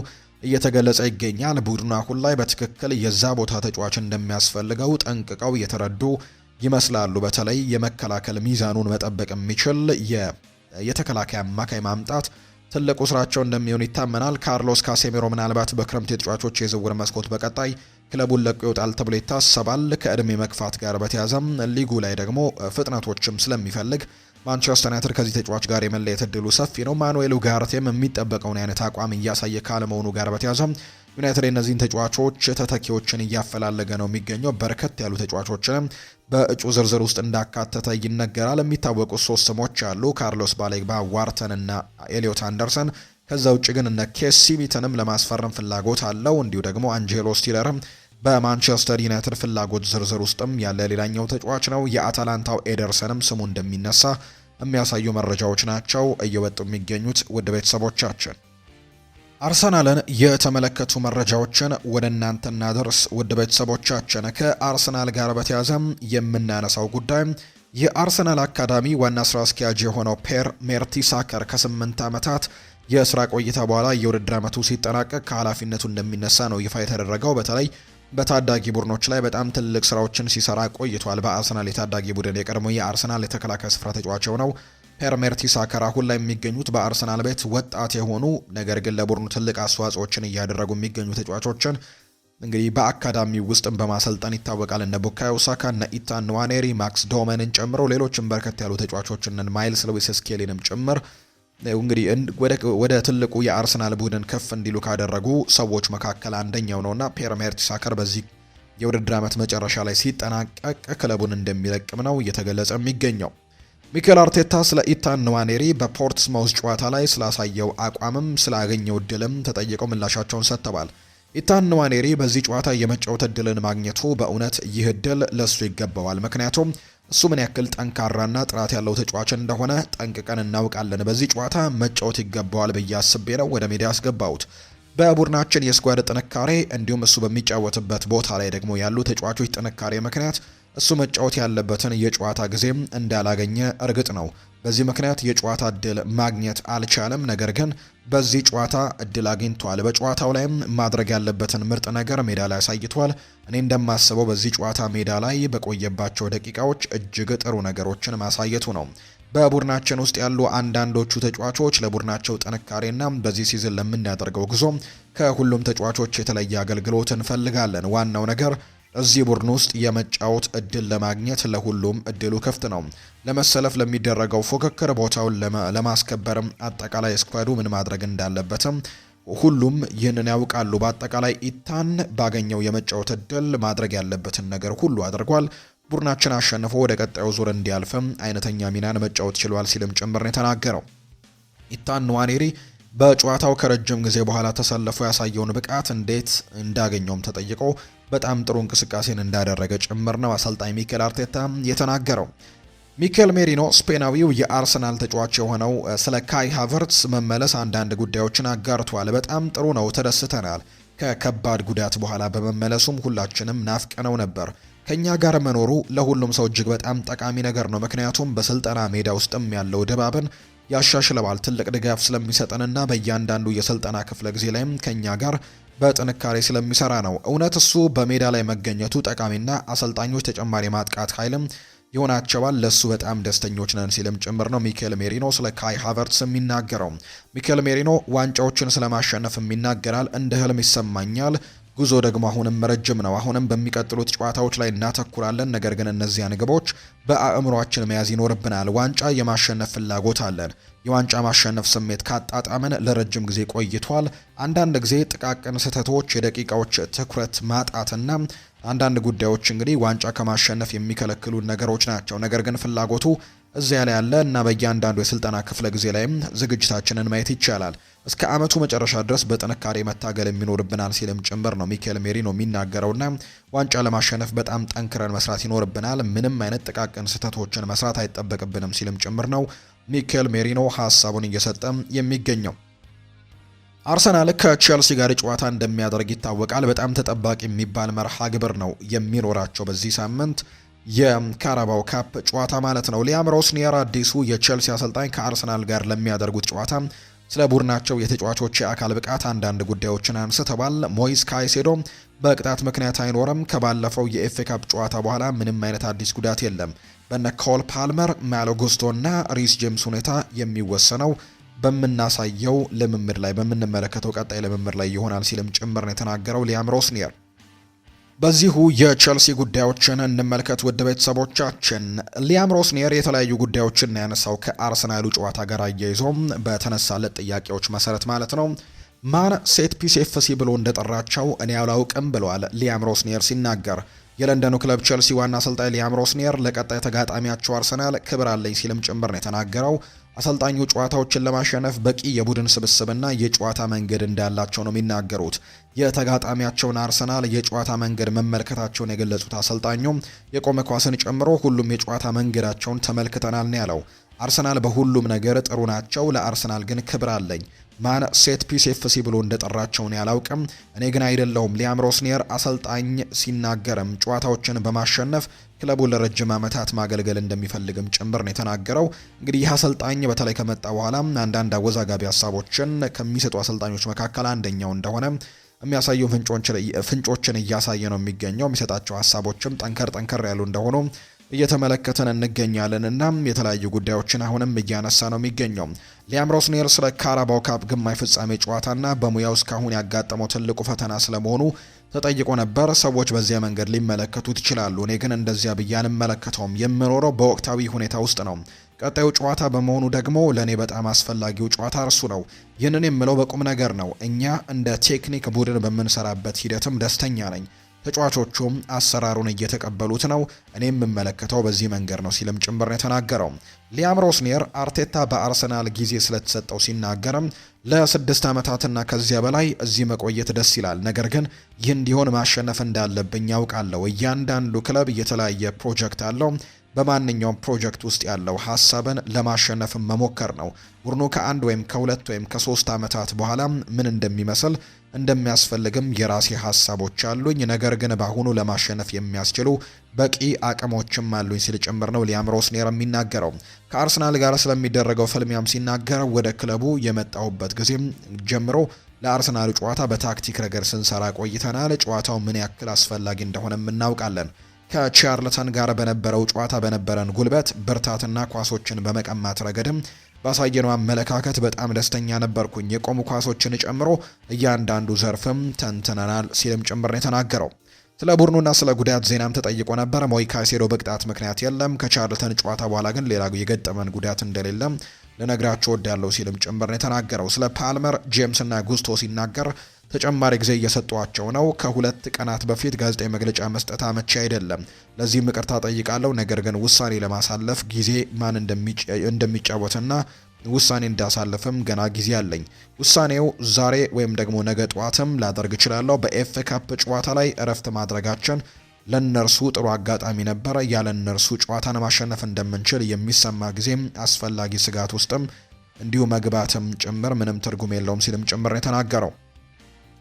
እየተገለጸ ይገኛል። ቡድኑ አሁን ላይ በትክክል የዛ ቦታ ተጫዋች እንደሚያስፈልገው ጠንቅቀው እየተረዱ ይመስላሉ። በተለይ የመከላከል ሚዛኑን መጠበቅ የሚችል የተከላካይ አማካይ ማምጣት ትልቁ ስራቸው እንደሚሆን ይታመናል። ካርሎስ ካሴሜሮ ምናልባት በክረምት የተጫዋቾች የዝውውር መስኮት በቀጣይ ክለቡን ለቆ ይወጣል ተብሎ ይታሰባል። ከእድሜ መግፋት ጋር በተያያዘም ሊጉ ላይ ደግሞ ፍጥነቶችም ስለሚፈልግ ማንቸስተር ዩናይትድ ከዚህ ተጫዋች ጋር የመለየት እድሉ ሰፊ ነው። ማኑኤል ኡጋርቴም የሚጠበቀውን አይነት አቋም እያሳየ ካለመሆኑ ጋር በተያያዘ ዩናይትድ እነዚህን ተጫዋቾች ተተኪዎችን እያፈላለገ ነው የሚገኘው። በርከት ያሉ ተጫዋቾችንም በእጩ ዝርዝር ውስጥ እንዳካተተ ይነገራል። የሚታወቁት 3 ስሞች አሉ፣ ካርሎስ ባሌግባ፣ ዋርተን እና ኤሊዮት አንደርሰን። ከዛ ውጭ ግን እነ ኬስ ሲሚተንም ለማስፈረም ፍላጎት አለው። እንዲሁ ደግሞ አንጄሎ ስቲለርም በማንቸስተር ዩናይትድ ፍላጎት ዝርዝር ውስጥም ያለ ሌላኛው ተጫዋች ነው። የአታላንታው ኤደርሰንም ስሙ እንደሚነሳ የሚያሳዩ መረጃዎች ናቸው እየወጡ የሚገኙት። ውድ ቤተሰቦቻችን አርሰናልን የተመለከቱ መረጃዎችን ወደ እናንተ እናደርስ። ውድ ቤተሰቦቻችን ከአርሰናል ጋር በተያያዘ የምናነሳው ጉዳይ የአርሰናል አካዳሚ ዋና ስራ አስኪያጅ የሆነው ፔር ሜርቲሳከር ከ8 ዓመታት የስራ ቆይታ በኋላ የውድድር ዓመቱ ሲጠናቀቅ ከኃላፊነቱ እንደሚነሳ ነው ይፋ የተደረገው። በተለይ በታዳጊ ቡድኖች ላይ በጣም ትልቅ ስራዎችን ሲሰራ ቆይቷል። በአርሰናል የታዳጊ ቡድን የቀድሞ የአርሰናል የተከላካይ ስፍራ ተጫዋች የሆነው ፔር ሜርቲሳከር አሁን ላይ የሚገኙት በአርሰናል ቤት ወጣት የሆኑ ነገር ግን ለቡድኑ ትልቅ አስተዋጽኦችን እያደረጉ የሚገኙ ተጫዋቾችን እንግዲህ በአካዳሚ ውስጥም በማሰልጠን ይታወቃል። እነ ቡካዮ ሳካ፣ እነ ኢታን ንዋኔሪ፣ ማክስ ዶመንን ጨምሮ ሌሎችም በርከት ያሉ ተጫዋቾችን ማይልስ ሉዊስ ስኬሊንም ጭምር እንግዲህ ወደ ትልቁ የአርሰናል ቡድን ከፍ እንዲሉ ካደረጉ ሰዎች መካከል አንደኛው ነውና ፔር ሜርቲሳከር በዚህ የውድድር ዓመት መጨረሻ ላይ ሲጠናቀቅ ክለቡን እንደሚለቅም ነው እየተገለጸ የሚገኘው። ሚኬል አርቴታ ስለ ኢታን ንዋኔሪ በፖርትስማውዝ ጨዋታ ላይ ስላሳየው አቋምም ስላገኘው እድልም ተጠይቀው ምላሻቸውን ሰጥተዋል። ኢታን ንዋኔሪ በዚህ ጨዋታ የመጫወት እድልን ማግኘቱ በእውነት ይህ እድል ለሱ ይገባዋል። ምክንያቱም እሱ ምን ያክል ጠንካራና ጥራት ያለው ተጫዋች እንደሆነ ጠንቅቀን እናውቃለን። በዚህ ጨዋታ መጫወት ይገባዋል ብዬ አስቤ ነው ወደ ሜዳ ያስገባሁት። በቡድናችን የስኳድ ጥንካሬ እንዲሁም እሱ በሚጫወትበት ቦታ ላይ ደግሞ ያሉ ተጫዋቾች ጥንካሬ ምክንያት እሱ መጫወት ያለበትን የጨዋታ ጊዜም እንዳላገኘ እርግጥ ነው። በዚህ ምክንያት የጨዋታ እድል ማግኘት አልቻለም። ነገር ግን በዚህ ጨዋታ እድል አግኝቷል። በጨዋታው ላይም ማድረግ ያለበትን ምርጥ ነገር ሜዳ ላይ አሳይቷል። እኔ እንደማስበው በዚህ ጨዋታ ሜዳ ላይ በቆየባቸው ደቂቃዎች እጅግ ጥሩ ነገሮችን ማሳየቱ ነው። በቡድናችን ውስጥ ያሉ አንዳንዶቹ ተጫዋቾች ለቡድናቸው ጥንካሬና በዚህ ሲዝን ለምናደርገው ጉዞ ከሁሉም ተጫዋቾች የተለየ አገልግሎት እንፈልጋለን። ዋናው ነገር እዚህ ቡድን ውስጥ የመጫወት እድል ለማግኘት ለሁሉም እድሉ ክፍት ነው። ለመሰለፍ ለሚደረገው ፉክክር ቦታውን ለማስከበርም አጠቃላይ ስኳዱ ምን ማድረግ እንዳለበትም ሁሉም ይህንን ያውቃሉ። በአጠቃላይ ኢታን ባገኘው የመጫወት እድል ማድረግ ያለበትን ነገር ሁሉ አድርጓል። ቡድናችን አሸንፎ ወደ ቀጣዩ ዙር እንዲያልፍም አይነተኛ ሚናን መጫወት ችሏል ሲልም ጭምር ነው የተናገረው። ኢታን ንዋኔሪ በጨዋታው ከረጅም ጊዜ በኋላ ተሰልፎ ያሳየውን ብቃት እንዴት እንዳገኘውም ተጠይቆ በጣም ጥሩ እንቅስቃሴን እንዳደረገ ጭምር ነው አሰልጣኝ ሚኬል አርቴታ የተናገረው። ሚኬል ሜሪኖ ስፔናዊው የአርሰናል ተጫዋች የሆነው ስለ ካይ ሃቨርትስ መመለስ አንዳንድ ጉዳዮችን አጋርቷል። በጣም ጥሩ ነው፣ ተደስተናል። ከከባድ ጉዳት በኋላ በመመለሱም ሁላችንም ናፍቀነው ነበር። ከኛ ጋር መኖሩ ለሁሉም ሰው እጅግ በጣም ጠቃሚ ነገር ነው። ምክንያቱም በስልጠና ሜዳ ውስጥም ያለው ድባብን ያሻሽለዋል። ትልቅ ድጋፍ ስለሚሰጠንና በእያንዳንዱ የስልጠና ክፍለ ጊዜ ላይም ከኛ ጋር በጥንካሬ ስለሚሰራ ነው። እውነት እሱ በሜዳ ላይ መገኘቱ ጠቃሚና አሰልጣኞች ተጨማሪ ማጥቃት ኃይልም ይሆናቸዋል። ለሱ በጣም ደስተኞች ነን ሲልም ጭምር ነው ሚኬል ሜሪኖ ስለ ካይ ሃቨርትስ የሚናገረው። ሚኬል ሜሪኖ ዋንጫዎችን ስለማሸነፍ ይናገራል። እንደ ህልም ይሰማኛል። ጉዞ ደግሞ አሁንም ረጅም ነው። አሁንም በሚቀጥሉት ጨዋታዎች ላይ እናተኩራለን። ነገር ግን እነዚያን ግቦች በአእምሯችን መያዝ ይኖርብናል። ዋንጫ የማሸነፍ ፍላጎት አለን። የዋንጫ ማሸነፍ ስሜት ካጣጣመን ለረጅም ጊዜ ቆይቷል። አንዳንድ ጊዜ ጥቃቅን ስህተቶች፣ የደቂቃዎች ትኩረት ማጣትና አንዳንድ ጉዳዮች እንግዲህ ዋንጫ ከማሸነፍ የሚከለክሉ ነገሮች ናቸው። ነገር ግን ፍላጎቱ እዚያ ላይ ያለ እና በእያንዳንዱ የስልጠና ክፍለ ጊዜ ላይም ዝግጅታችንን ማየት ይቻላል። እስከ አመቱ መጨረሻ ድረስ በጥንካሬ መታገል የሚኖርብናል ሲልም ጭምር ነው ሚኬል ሜሪኖ የሚናገረውና ዋንጫ ለማሸነፍ በጣም ጠንክረን መስራት ይኖርብናል፣ ምንም አይነት ጥቃቅን ስህተቶችን መስራት አይጠበቅብንም ሲልም ጭምር ነው ሚኬል ሜሪኖ ሀሳቡን እየሰጠ የሚገኘው። አርሰናል ከቼልሲ ጋር ጨዋታ እንደሚያደርግ ይታወቃል። በጣም ተጠባቂ የሚባል መርሃ ግብር ነው የሚኖራቸው በዚህ ሳምንት የካራባው ካፕ ጨዋታ ማለት ነው። ሊያም ሮስኒየር አዲሱ የቼልሲ አሰልጣኝ ከአርሰናል ጋር ለሚያደርጉት ጨዋታ ስለ ቡድናቸው የተጫዋቾች የአካል ብቃት አንዳንድ ጉዳዮችን አንስተዋል። ሞይስ ካይሴዶ በቅጣት ምክንያት አይኖርም። ከባለፈው የኤፍኤ ካፕ ጨዋታ በኋላ ምንም አይነት አዲስ ጉዳት የለም። በነ ኮል ፓልመር፣ ማሎ ጉስቶ እና ሪስ ጄምስ ሁኔታ የሚወሰነው በምናሳየው ልምምድ ላይ በምንመለከተው ቀጣይ ልምምድ ላይ ይሆናል ሲልም ጭምር ነው የተናገረው ሊያም ሮስኒየር። በዚሁ የቼልሲ ጉዳዮችን እንመልከት ውድ ቤተሰቦቻችን። ሊያም ሮስኒየር የተለያዩ ጉዳዮችን ያነሳው ከአርሰናሉ ጨዋታ ጋር አያይዞም በተነሳለት ጥያቄዎች መሰረት ማለት ነው። ማን ሴት ፒስ ኤፍሲ ብሎ እንደጠራቸው እኔ አላውቅም ብለዋል ሊያም ሮስኒየር ሲናገር። የለንደኑ ክለብ ቼልሲ ዋና አሰልጣኝ ሊያም ሮስኒየር ለቀጣይ ተጋጣሚያቸው አርሰናል ክብር አለኝ ሲልም ጭምር ነው የተናገረው። አሰልጣኙ ጨዋታዎችን ለማሸነፍ በቂ የቡድን ስብስብና የጨዋታ መንገድ እንዳላቸው ነው የሚናገሩት። የተጋጣሚያቸውን አርሰናል የጨዋታ መንገድ መመልከታቸውን የገለጹት አሰልጣኙ የቆመ ኳስን ጨምሮ ሁሉም የጨዋታ መንገዳቸውን ተመልክተናል ነው ያለው። አርሰናል በሁሉም ነገር ጥሩ ናቸው፣ ለአርሰናል ግን ክብር አለኝ። ማን ሴት ፒስ ኤፍሲ ብሎ እንደጠራቸው ነው ያላውቅም፣ እኔ ግን አይደለሁም። ሊያም ሮስኒየር አሰልጣኝ ሲናገርም ጨዋታዎችን በማሸነፍ ክለቡን ለረጅም ዓመታት ማገልገል እንደሚፈልግም ጭምር ነው የተናገረው። እንግዲህ ይህ አሰልጣኝ በተለይ ከመጣ በኋላ አንዳንድ አወዛጋቢ ሀሳቦችን ከሚሰጡ አሰልጣኞች መካከል አንደኛው እንደሆነ የሚያሳዩ ፍንጮችን እያሳየ ነው የሚገኘው። የሚሰጣቸው ሀሳቦችም ጠንከር ያሉ እንደሆኑ እየተመለከተን እንገኛለን እና የተለያዩ ጉዳዮችን አሁንም እያነሳ ነው የሚገኘው። ሊያም ሮስኒየር ስለ ካራባው ካፕ ግማሽ ፍጻሜ ጨዋታና በሙያው እስካሁን ያጋጠመው ትልቁ ፈተና ስለመሆኑ ተጠይቆ ነበር። ሰዎች በዚያ መንገድ ሊመለከቱት ይችላሉ፣ እኔ ግን እንደዚያ ብዬ አልመለከተውም። የምኖረው በወቅታዊ ሁኔታ ውስጥ ነው። ቀጣዩ ጨዋታ በመሆኑ ደግሞ ለእኔ በጣም አስፈላጊው ጨዋታ እርሱ ነው። ይህንን የምለው በቁም ነገር ነው። እኛ እንደ ቴክኒክ ቡድን በምንሰራበት ሂደትም ደስተኛ ነኝ። ተጫዋቾቹም አሰራሩን እየተቀበሉት ነው። እኔ የምመለከተው በዚህ መንገድ ነው ሲልም ጭምር ነው የተናገረው። ሊያም ሮስኒየር አርቴታ በአርሰናል ጊዜ ስለተሰጠው ሲናገርም ለ6 ዓመታትና ከዚያ በላይ እዚህ መቆየት ደስ ይላል፣ ነገር ግን ይህ እንዲሆን ማሸነፍ እንዳለብኝ ያውቃለሁ። እያንዳንዱ ክለብ የተለያየ ፕሮጀክት አለው። በማንኛውም ፕሮጀክት ውስጥ ያለው ሀሳብን ለማሸነፍ መሞከር ነው። ቡድኑ ከ1 ወይም ከ2 ወይም ከ3 ዓመታት በኋላ ምን እንደሚመስል እንደሚያስፈልግም የራሴ ሀሳቦች አሉኝ፣ ነገር ግን በአሁኑ ለማሸነፍ የሚያስችሉ በቂ አቅሞችም አሉኝ ሲል ጭምር ነው ሊያም ሮስኒየር የሚናገረው። ከአርሰናል ጋር ስለሚደረገው ፍልሚያም ሲናገር ወደ ክለቡ የመጣሁበት ጊዜም ጀምሮ ለአርሰናሉ ጨዋታ በታክቲክ ረገድ ስንሰራ ቆይተናል። ጨዋታው ምን ያክል አስፈላጊ እንደሆነ እናውቃለን። ከቻርልተን ጋር በነበረው ጨዋታ በነበረን ጉልበት፣ ብርታትና ኳሶችን በመቀማት ረገድም ባሳየነው አመለካከት በጣም ደስተኛ ነበርኩኝ። የቆሙ ኳሶችን ጨምሮ እያንዳንዱ ዘርፍም ተንትነናል ሲልም ጭምር ነው የተናገረው። ስለ ቡድኑና ስለ ጉዳት ዜናም ተጠይቆ ነበር። ሞይ ካይሴዶ በቅጣት ምክንያት የለም። ከቻርልተን ጨዋታ በኋላ ግን ሌላ የገጠመን ጉዳት እንደሌለም ልነግራቸው ወዳለው ሲልም ጭምር ነው የተናገረው። ስለ ፓልመር፣ ጄምስ እና ጉስቶ ሲናገር ተጨማሪ ጊዜ እየሰጧቸው ነው። ከ2 ቀናት በፊት ጋዜጣዊ መግለጫ መስጠት አመቺ አይደለም። ለዚህም ይቅርታ ጠይቃለሁ። ነገር ግን ውሳኔ ለማሳለፍ ጊዜ ማን እንደሚጫወትና ውሳኔ እንዳሳለፍም ገና ጊዜ አለኝ። ውሳኔው ዛሬ ወይም ደግሞ ነገ ጠዋትም ላደርግ እችላለሁ። በኤፍኤ ካፕ ጨዋታ ላይ እረፍት ማድረጋችን ለነርሱ ጥሩ አጋጣሚ ነበረ። ያለ እነርሱ ጨዋታን ማሸነፍ እንደምንችል የሚሰማ ጊዜም አስፈላጊ ስጋት ውስጥም እንዲሁ መግባትም ጭምር ምንም ትርጉም የለውም ሲልም ጭምር የተናገረው።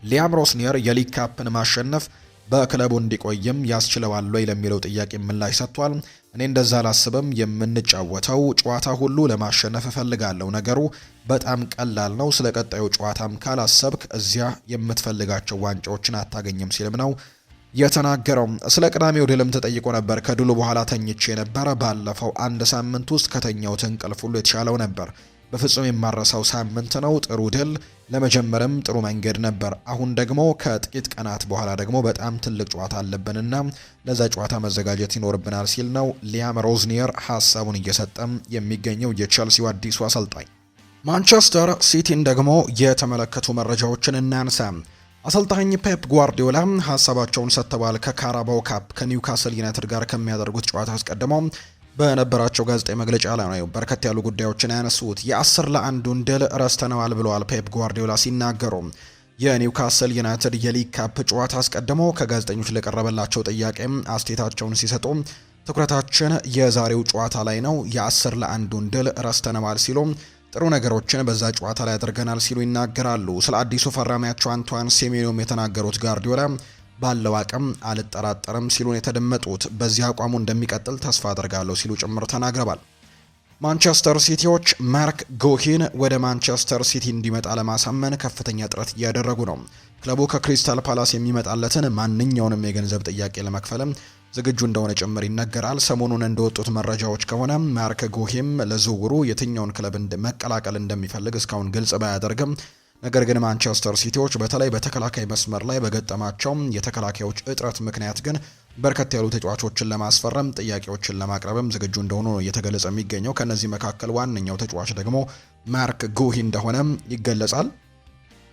ሊያም ሮስኒየር የሊግ ካፕን ማሸነፍ በክለቡ እንዲቆይም ያስችለዋል ወይ ለሚለው ጥያቄ ምላሽ ሰጥቷል። እኔ እንደዛ አላስብም። የምንጫወተው ጨዋታ ሁሉ ለማሸነፍ እፈልጋለሁ። ነገሩ በጣም ቀላል ነው። ስለ ቀጣዩ ጨዋታም ካላሰብክ እዚያ የምትፈልጋቸው ዋንጫዎችን አታገኝም ሲልም ነው የተናገረው። ስለ ቅዳሜው ድልም ተጠይቆ ነበር። ከድሉ በኋላ ተኝቼ ነበረ። ባለፈው 1 ሳምንት ውስጥ ከተኛሁት እንቅልፍ ሁሉ የተሻለው ነበር። በፍጹም የማረሳው ሳምንት ነው። ጥሩ ድል ለመጀመርም ጥሩ መንገድ ነበር። አሁን ደግሞ ከጥቂት ቀናት በኋላ ደግሞ በጣም ትልቅ ጨዋታ አለብንና ለዛ ጨዋታ መዘጋጀት ይኖርብናል ሲል ነው ሊያም ሮስኒየር ሀሳቡን እየሰጠም የሚገኘው የቼልሲው አዲሱ አሰልጣኝ። ማንቸስተር ሲቲን ደግሞ የተመለከቱ መረጃዎችን እናንሳ። አሰልጣኝ ፔፕ ጓርዲዮላ ሀሳባቸውን ሰጥተዋል። ከካራባው ካፕ ከኒውካስል ዩናይትድ ጋር ከሚያደርጉት ጨዋታ አስቀድመው በነበራቸው ጋዜጣዊ መግለጫ ላይ ነው በርከት ያሉ ጉዳዮችን ያነሱት። የ10-1 ድል ረስተነዋል ብለዋል ፔፕ ጓርዲዮላ ሲናገሩ። የኒውካስል ዩናይትድ የሊግ ካፕ ጨዋታ አስቀድመው ከጋዜጠኞች ለቀረበላቸው ጥያቄ አስተያየታቸውን ሲሰጡ ትኩረታችን የዛሬው ጨዋታ ላይ ነው፣ የ10-1 ድል ረስተነዋል ሲሉ ጥሩ ነገሮችን በዛ ጨዋታ ላይ አድርገናል ሲሉ ይናገራሉ። ስለ አዲሱ ፈራሚያቸው አንቷን ሴሜኒዮም የተናገሩት ጋርዲዮላ ባለው አቅም አልጠራጠርም ሲሉ የተደመጡት፣ በዚህ አቋሙ እንደሚቀጥል ተስፋ አድርጋለሁ ሲሉ ጭምር ተናግረዋል። ማንቸስተር ሲቲዎች ማርክ ጎሂን ወደ ማንቸስተር ሲቲ እንዲመጣ ለማሳመን ከፍተኛ ጥረት እያደረጉ ነው። ክለቡ ከክሪስታል ፓላስ የሚመጣለትን ማንኛውንም የገንዘብ ጥያቄ ለመክፈልም ዝግጁ እንደሆነ ጭምር ይነገራል። ሰሞኑን እንደወጡት መረጃዎች ከሆነ ማርክ ጎሂም ለዝውውሩ የትኛውን ክለብ መቀላቀል እንደሚፈልግ እስካሁን ግልጽ ባያደርግም፣ ነገር ግን ማንቸስተር ሲቲዎች በተለይ በተከላካይ መስመር ላይ በገጠማቸው የተከላካዮች እጥረት ምክንያት ግን በርከት ያሉ ተጫዋቾችን ለማስፈረም ጥያቄዎችን ለማቅረብም ዝግጁ እንደሆኑ ነው እየተገለጸ የሚገኘው። ከነዚህ መካከል ዋነኛው ተጫዋች ደግሞ ማርክ ጎሂ እንደሆነ ይገለጻል።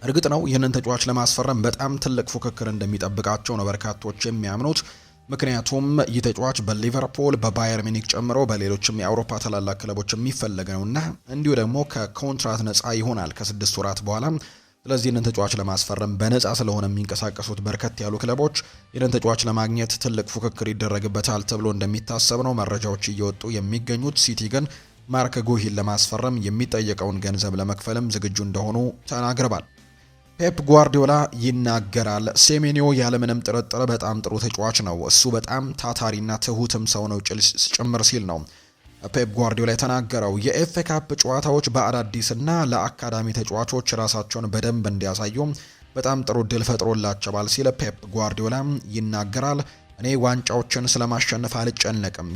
እርግጥ ነው ይህንን ተጫዋች ለማስፈረም በጣም ትልቅ ፉክክር እንደሚጠብቃቸው ነው በርካቶች የሚያምኑት። ምክንያቱም ይህ ተጫዋች በሊቨርፑል በባየር ሚኒክ ጨምሮ በሌሎችም የአውሮፓ ታላላቅ ክለቦች የሚፈለግ ነውና እንዲሁ ደግሞ ከኮንትራት ነፃ ይሆናል ከ6 ወራት በኋላ። ስለዚህ ይህንን ተጫዋች ለማስፈረም በነፃ ስለሆነ የሚንቀሳቀሱት በርከት ያሉ ክለቦች ይህንን ተጫዋች ለማግኘት ትልቅ ፉክክር ይደረግበታል ተብሎ እንደሚታሰብ ነው መረጃዎች እየወጡ የሚገኙት። ሲቲ ግን ማርክ ጎሂን ለማስፈረም የሚጠየቀውን ገንዘብ ለመክፈልም ዝግጁ እንደሆኑ ተናግረዋል። ፔፕ ጓርዲዮላ ይናገራል። ሴሜኒዮ ያለምንም ጥርጥር በጣም ጥሩ ተጫዋች ነው፣ እሱ በጣም ታታሪና ትሁትም ሰው ነው ጭምር ሲል ነው ፔፕ ጓርዲዮላ የተናገረው። የኤፍኤ ካፕ ጨዋታዎች በአዳዲስና ለአካዳሚ ተጫዋቾች ራሳቸውን በደንብ እንዲያሳዩ በጣም ጥሩ እድል ፈጥሮላቸዋል ሲል ፔፕ ጓርዲዮላ ይናገራል። እኔ ዋንጫዎችን ስለማሸነፍ አልጨነቅም፣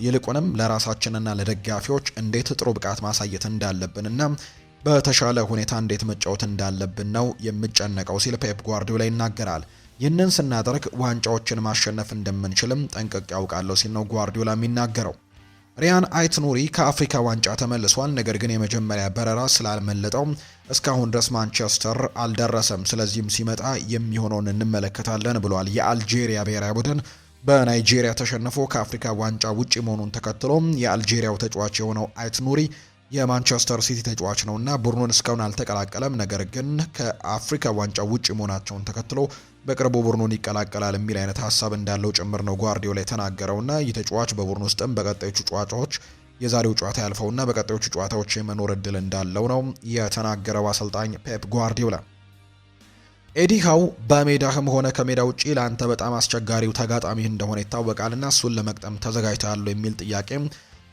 ይልቁንም ለራሳችንና ለደጋፊዎች እንዴት ጥሩ ብቃት ማሳየት እንዳለብንና በተሻለ ሁኔታ እንዴት መጫወት እንዳለብን ነው የምጨነቀው ሲል ፔፕ ጓርዲዮላ ይናገራል። ይህንን ስናደርግ ዋንጫዎችን ማሸነፍ እንደምንችልም ጠንቅቄ ያውቃለሁ ሲል ነው ጓርዲዮላ የሚናገረው። ሪያን አይት ኑሪ ከአፍሪካ ዋንጫ ተመልሷል። ነገር ግን የመጀመሪያ በረራ ስላልመለጠው እስካሁን ድረስ ማንቸስተር አልደረሰም። ስለዚህም ሲመጣ የሚሆነውን እንመለከታለን ብሏል። የአልጄሪያ ብሔራዊ ቡድን በናይጄሪያ ተሸንፎ ከአፍሪካ ዋንጫ ውጪ መሆኑን ተከትሎ የአልጄሪያው ተጫዋች የሆነው አይት ኑሪ የማንቸስተር ሲቲ ተጫዋች ነውና ቡድኑን እስካሁን አልተቀላቀለም። ነገር ግን ከአፍሪካ ዋንጫ ውጪ መሆናቸውን ተከትሎ በቅርቡ ቡድኑን ይቀላቀላል የሚል አይነት ሀሳብ እንዳለው ጭምር ነው ጓርዲዮላ የተናገረውና ይህ ተጫዋች በቡድኑ ውስጥም በቀጣዮቹ ጨዋታዎች የዛሬው ጨዋታ ያልፈውና በቀጣዮቹ ጨዋታዎች የመኖር እድል እንዳለው ነው የተናገረው አሰልጣኝ ፔፕ ጓርዲዮላ። ኤዲ ሃው በሜዳህም ሆነ ከሜዳ ውጪ ለአንተ በጣም አስቸጋሪው ተጋጣሚህ እንደሆነ ይታወቃልና እሱን ለመቅጠም ተዘጋጅተሃል የሚል ጥያቄ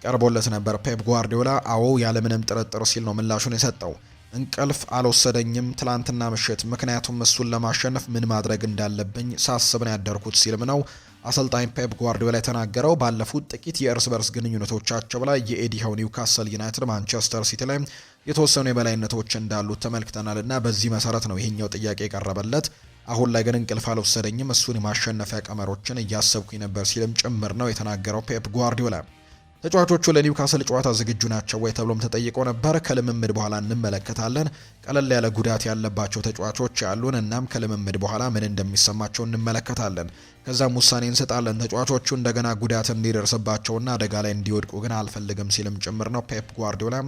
ቀርቦለት ነበር። ፔፕ ጓርዲዮላ አዎ ያለምንም ጥርጥር ሲል ነው ምላሹን የሰጠው። እንቅልፍ አልወሰደኝም ትላንትና ምሽት፣ ምክንያቱም እሱን ለማሸነፍ ምን ማድረግ እንዳለብኝ ሳስብ ነው ያደርኩት ሲልም ነው አሰልጣኝ ፔፕ ጓርዲዮላ የተናገረው። ባለፉት ጥቂት የእርስ በርስ ግንኙነቶቻቸው ላይ የኤዲ ሃው ኒውካስል ዩናይትድ ማንቸስተር ሲቲ ላይ የተወሰኑ የበላይነቶች እንዳሉት ተመልክተናልና በዚህ መሰረት ነው ይሄኛው ጥያቄ የቀረበለት። አሁን ላይ ግን እንቅልፍ አልወሰደኝም፣ እሱን የማሸነፊያ ቀመሮችን እያሰብኩኝ ነበር ሲልም ጭምር ነው የተናገረው ፔፕ ጓርዲዮላ። ተጫዋቾቹ ለኒውካስል ጨዋታ ዝግጁ ናቸው ወይ ተብሎም ተጠይቆ ነበር። ከልምምድ በኋላ እንመለከታለን። ቀለል ያለ ጉዳት ያለባቸው ተጫዋቾች ያሉን፣ እናም ከልምምድ በኋላ ምን እንደሚሰማቸው እንመለከታለን። ከዛም ውሳኔ እንሰጣለን። ተጫዋቾቹ እንደገና ጉዳት እንዲደርስባቸውና አደጋ ላይ እንዲወድቁ ግን አልፈልግም ሲልም ጭምር ነው ፔፕ ጓርዲዮላ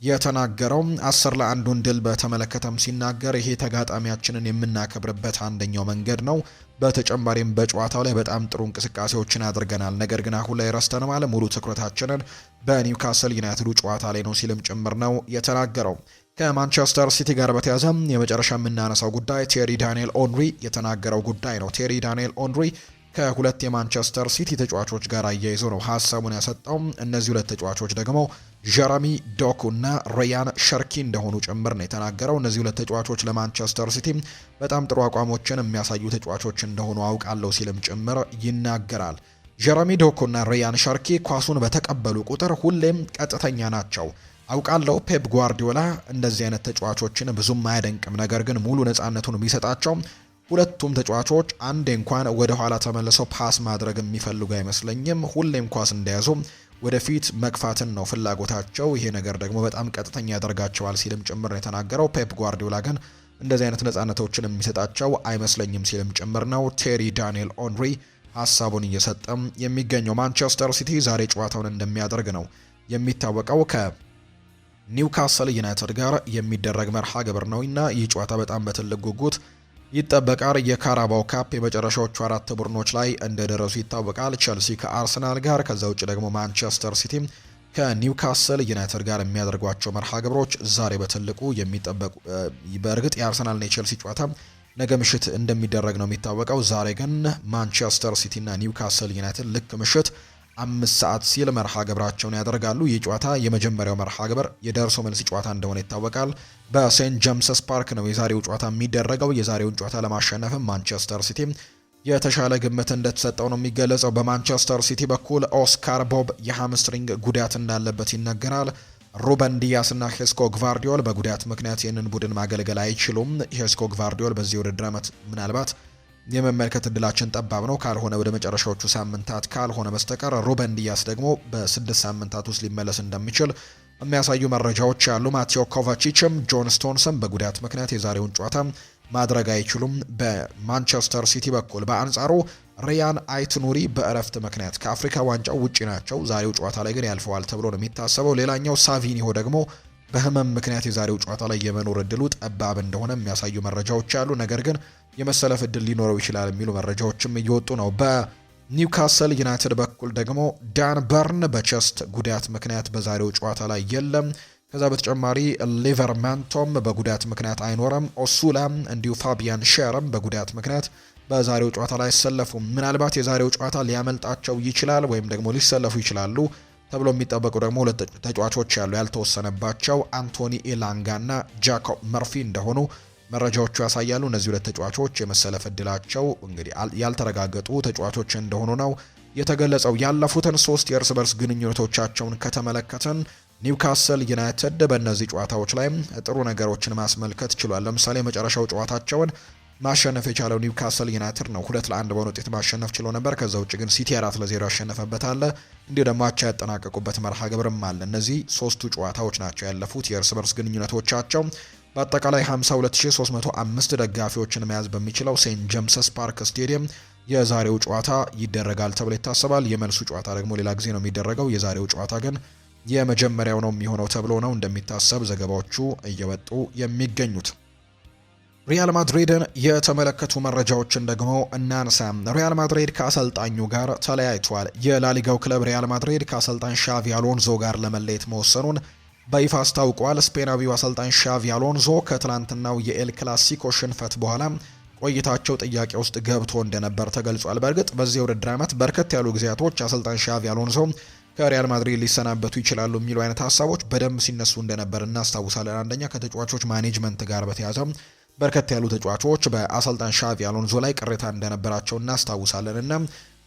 የተናገረው። 10-1 ድል በተመለከተም ሲናገር ይሄ ተጋጣሚያችንን የምናከብርበት አንደኛው መንገድ ነው። በተጨማሪም በጨዋታው ላይ በጣም ጥሩ እንቅስቃሴዎችን አድርገናል። ነገር ግን አሁን ላይ ረስተነዋል። ሙሉ ትኩረታችንን በኒውካስል ዩናይትዱ ጨዋታ ላይ ነው ሲልም ጭምር ነው የተናገረው። ከማንቸስተር ሲቲ ጋር በተያያዘ የመጨረሻ የምናነሳው ጉዳይ ቴሪ ዳንኤል ኦንሪ የተናገረው ጉዳይ ነው። ቴሪ ዳንኤል ኦንሪ ከሁለት የማንቸስተር ሲቲ ተጫዋቾች ጋር አያይዞ ነው ሀሳቡን ያሰጠው። እነዚህ ሁለት ተጫዋቾች ደግሞ ጀረሚ ዶኩ እና ሪያን ሸርኪ እንደሆኑ ጭምር ነው የተናገረው። እነዚህ ሁለት ተጫዋቾች ለማንቸስተር ሲቲ በጣም ጥሩ አቋሞችን የሚያሳዩ ተጫዋቾች እንደሆኑ አውቃለሁ ሲልም ጭምር ይናገራል። ጀረሚ ዶኩ እና ሪያን ሸርኪ ኳሱን በተቀበሉ ቁጥር ሁሌም ቀጥተኛ ናቸው። አውቃለሁ ፔፕ ጓርዲዮላ እንደዚህ አይነት ተጫዋቾችን ብዙም አያደንቅም፣ ነገር ግን ሙሉ ነፃነቱን ቢሰጣቸው ሁለቱም ተጫዋቾች አንዴ እንኳን ወደ ኋላ ተመልሰው ፓስ ማድረግ የሚፈልጉ አይመስለኝም። ሁሌም ኳስ እንደያዙ ወደፊት መግፋትን ነው ፍላጎታቸው። ይሄ ነገር ደግሞ በጣም ቀጥተኛ ያደርጋቸዋል ሲልም ጭምር የተናገረው። ፔፕ ጓርዲዮላ ግን እንደዚህ አይነት ነጻነቶችን የሚሰጣቸው አይመስለኝም ሲልም ጭምር ነው ቴሪ ዳንኤል ኦንሪ ሀሳቡን እየሰጠም የሚገኘው። ማንቸስተር ሲቲ ዛሬ ጨዋታውን እንደሚያደርግ ነው የሚታወቀው ከኒውካስል ዩናይትድ ጋር የሚደረግ መርሃ ግብር ነው እና ይህ ጨዋታ በጣም በትልቅ ጉጉት ይጠበቃል። የካራባው ካፕ የመጨረሻዎቹ 4 ቡድኖች ላይ እንደደረሱ ይታወቃል። ቸልሲ ከአርሰናል ጋር፣ ከዛ ውጭ ደግሞ ማንቸስተር ሲቲ ከኒውካስል ዩናይትድ ጋር የሚያደርጓቸው መርሃ ግብሮች ዛሬ በትልቁ የሚጠበቁ። በእርግጥ የአርሰናልና የቸልሲ ጨዋታ ነገ ምሽት እንደሚደረግ ነው የሚታወቀው። ዛሬ ግን ማንቸስተር ሲቲ እና ኒውካስል ዩናይትድ ልክ ምሽት 5 ሰዓት ሲል መርሃ ግብራቸውን ያደርጋሉ። ይህ ጨዋታ የመጀመሪያው መርሃ ግብር የደርሶ መልስ ጨዋታ እንደሆነ ይታወቃል። በሴንት ጄምስስ ፓርክ ነው የዛሬው ጨዋታ የሚደረገው። የዛሬውን ጨዋታ ለማሸነፍም ማንቸስተር ሲቲ የተሻለ ግምት እንደተሰጠው ነው የሚገለጸው። በማንቸስተር ሲቲ በኩል ኦስካር ቦብ የሃምስትሪንግ ጉዳት እንዳለበት ይነገራል። ሩበን ዲያስ እና ሄስኮ ግቫርዲዮል በጉዳት ምክንያት ይህንን ቡድን ማገልገል አይችሉም። ሄስኮ ግቫርዲዮል በዚህ ውድድር ዓመት ምናልባት የመመልከት እድላችን ጠባብ ነው፣ ካልሆነ ወደ መጨረሻዎቹ ሳምንታት ካልሆነ በስተቀር ሩበን ዲያስ ደግሞ በ6 ሳምንታት ውስጥ ሊመለስ እንደሚችል የሚያሳዩ መረጃዎች ያሉ። ማቴዮ ኮቫቺችም ጆን ስቶንስም በጉዳት ምክንያት የዛሬውን ጨዋታ ማድረግ አይችሉም በማንቸስተር ሲቲ በኩል። በአንጻሩ ሪያን አይትኑሪ በእረፍት ምክንያት ከአፍሪካ ዋንጫው ውጪ ናቸው። ዛሬው ጨዋታ ላይ ግን ያልፈዋል ተብሎ ነው የሚታሰበው። ሌላኛው ሳቪኒሆ ደግሞ በህመም ምክንያት የዛሬው ጨዋታ ላይ የመኖር እድሉ ጠባብ እንደሆነ የሚያሳዩ መረጃዎች አሉ። ነገር ግን የመሰለፍ እድል ሊኖረው ይችላል የሚሉ መረጃዎችም እየወጡ ነው። በኒውካስል ዩናይትድ በኩል ደግሞ ዳን በርን በቸስት ጉዳት ምክንያት በዛሬው ጨዋታ ላይ የለም። ከዛ በተጨማሪ ሊቨርማንቶም በጉዳት ምክንያት አይኖርም። ኦሱላ እንዲሁ ፋቢያን ሼርም በጉዳት ምክንያት በዛሬው ጨዋታ ላይ አይሰለፉም። ምናልባት የዛሬው ጨዋታ ሊያመልጣቸው ይችላል ወይም ደግሞ ሊሰለፉ ይችላሉ ተብሎ የሚጠበቁ ደግሞ 2 ተጫዋቾች ያሉ ያልተወሰነባቸው አንቶኒ ኤላንጋ እና ጃኮብ መርፊ እንደሆኑ መረጃዎቹ ያሳያሉ። እነዚህ 2 ተጫዋቾች የመሰለፍ እድላቸው እንግዲህ ያልተረጋገጡ ተጫዋቾች እንደሆኑ ነው የተገለጸው። ያለፉትን 3 የእርስ በርስ ግንኙነቶቻቸውን ከተመለከተን ኒውካስል ዩናይትድ በእነዚህ ጨዋታዎች ላይ ጥሩ ነገሮችን ማስመልከት ችሏል። ለምሳሌ የመጨረሻው ጨዋታቸውን ማሸነፍ የቻለው ኒውካስል ዩናይትድ ነው። 2-1 በሆነ ውጤት ማሸነፍ ችሎ ነበር። ከዛ ውጭ ግን ሲቲ 4-0 ያሸነፈበት አለ። እንዲሁ ደግሞ አቻ ያጠናቀቁበት መርሃ ግብርም አለ። እነዚህ 3ቱ ጨዋታዎች ናቸው ያለፉት የእርስ በርስ ግንኙነቶቻቸው። በአጠቃላይ 52305 ደጋፊዎችን መያዝ በሚችለው ሴንት ጄምስስ ፓርክ ስቴዲየም የዛሬው ጨዋታ ይደረጋል ተብሎ ይታሰባል። የመልሱ ጨዋታ ደግሞ ሌላ ጊዜ ነው የሚደረገው። የዛሬው ጨዋታ ግን የመጀመሪያው ነው የሚሆነው ተብሎ ነው እንደሚታሰብ ዘገባዎቹ እየወጡ የሚገኙት። ሪያል ማድሪድን የተመለከቱ መረጃዎችን ደግሞ እናንሳ። ሪያል ማድሪድ ከአሰልጣኙ ጋር ተለያይቷል። የላሊጋው ክለብ ሪያል ማድሪድ ከአሰልጣኝ ሻቪ አሎንዞ ጋር ለመለየት መወሰኑን በይፋ አስታውቋል። ስፔናዊው አሰልጣኝ ሻቪ አሎንዞ ከትላንትናው የኤል ክላሲኮ ሽንፈት በኋላ ቆይታቸው ጥያቄ ውስጥ ገብቶ እንደነበር ተገልጿል። በእርግጥ በዚህ የውድድር ዓመት በርከት ያሉ ጊዜያቶች አሰልጣኝ ሻቪ አሎንዞ ከሪያል ማድሪድ ሊሰናበቱ ይችላሉ የሚሉ አይነት ሀሳቦች በደንብ ሲነሱ እንደነበር እናስታውሳለን። አንደኛ ከተጫዋቾች ማኔጅመንት ጋር በተያያዘ በርከት ያሉ ተጫዋቾች በአሰልጣኝ ሻቪ አሎንዞ ላይ ቅሬታ እንደነበራቸው እናስታውሳለን እና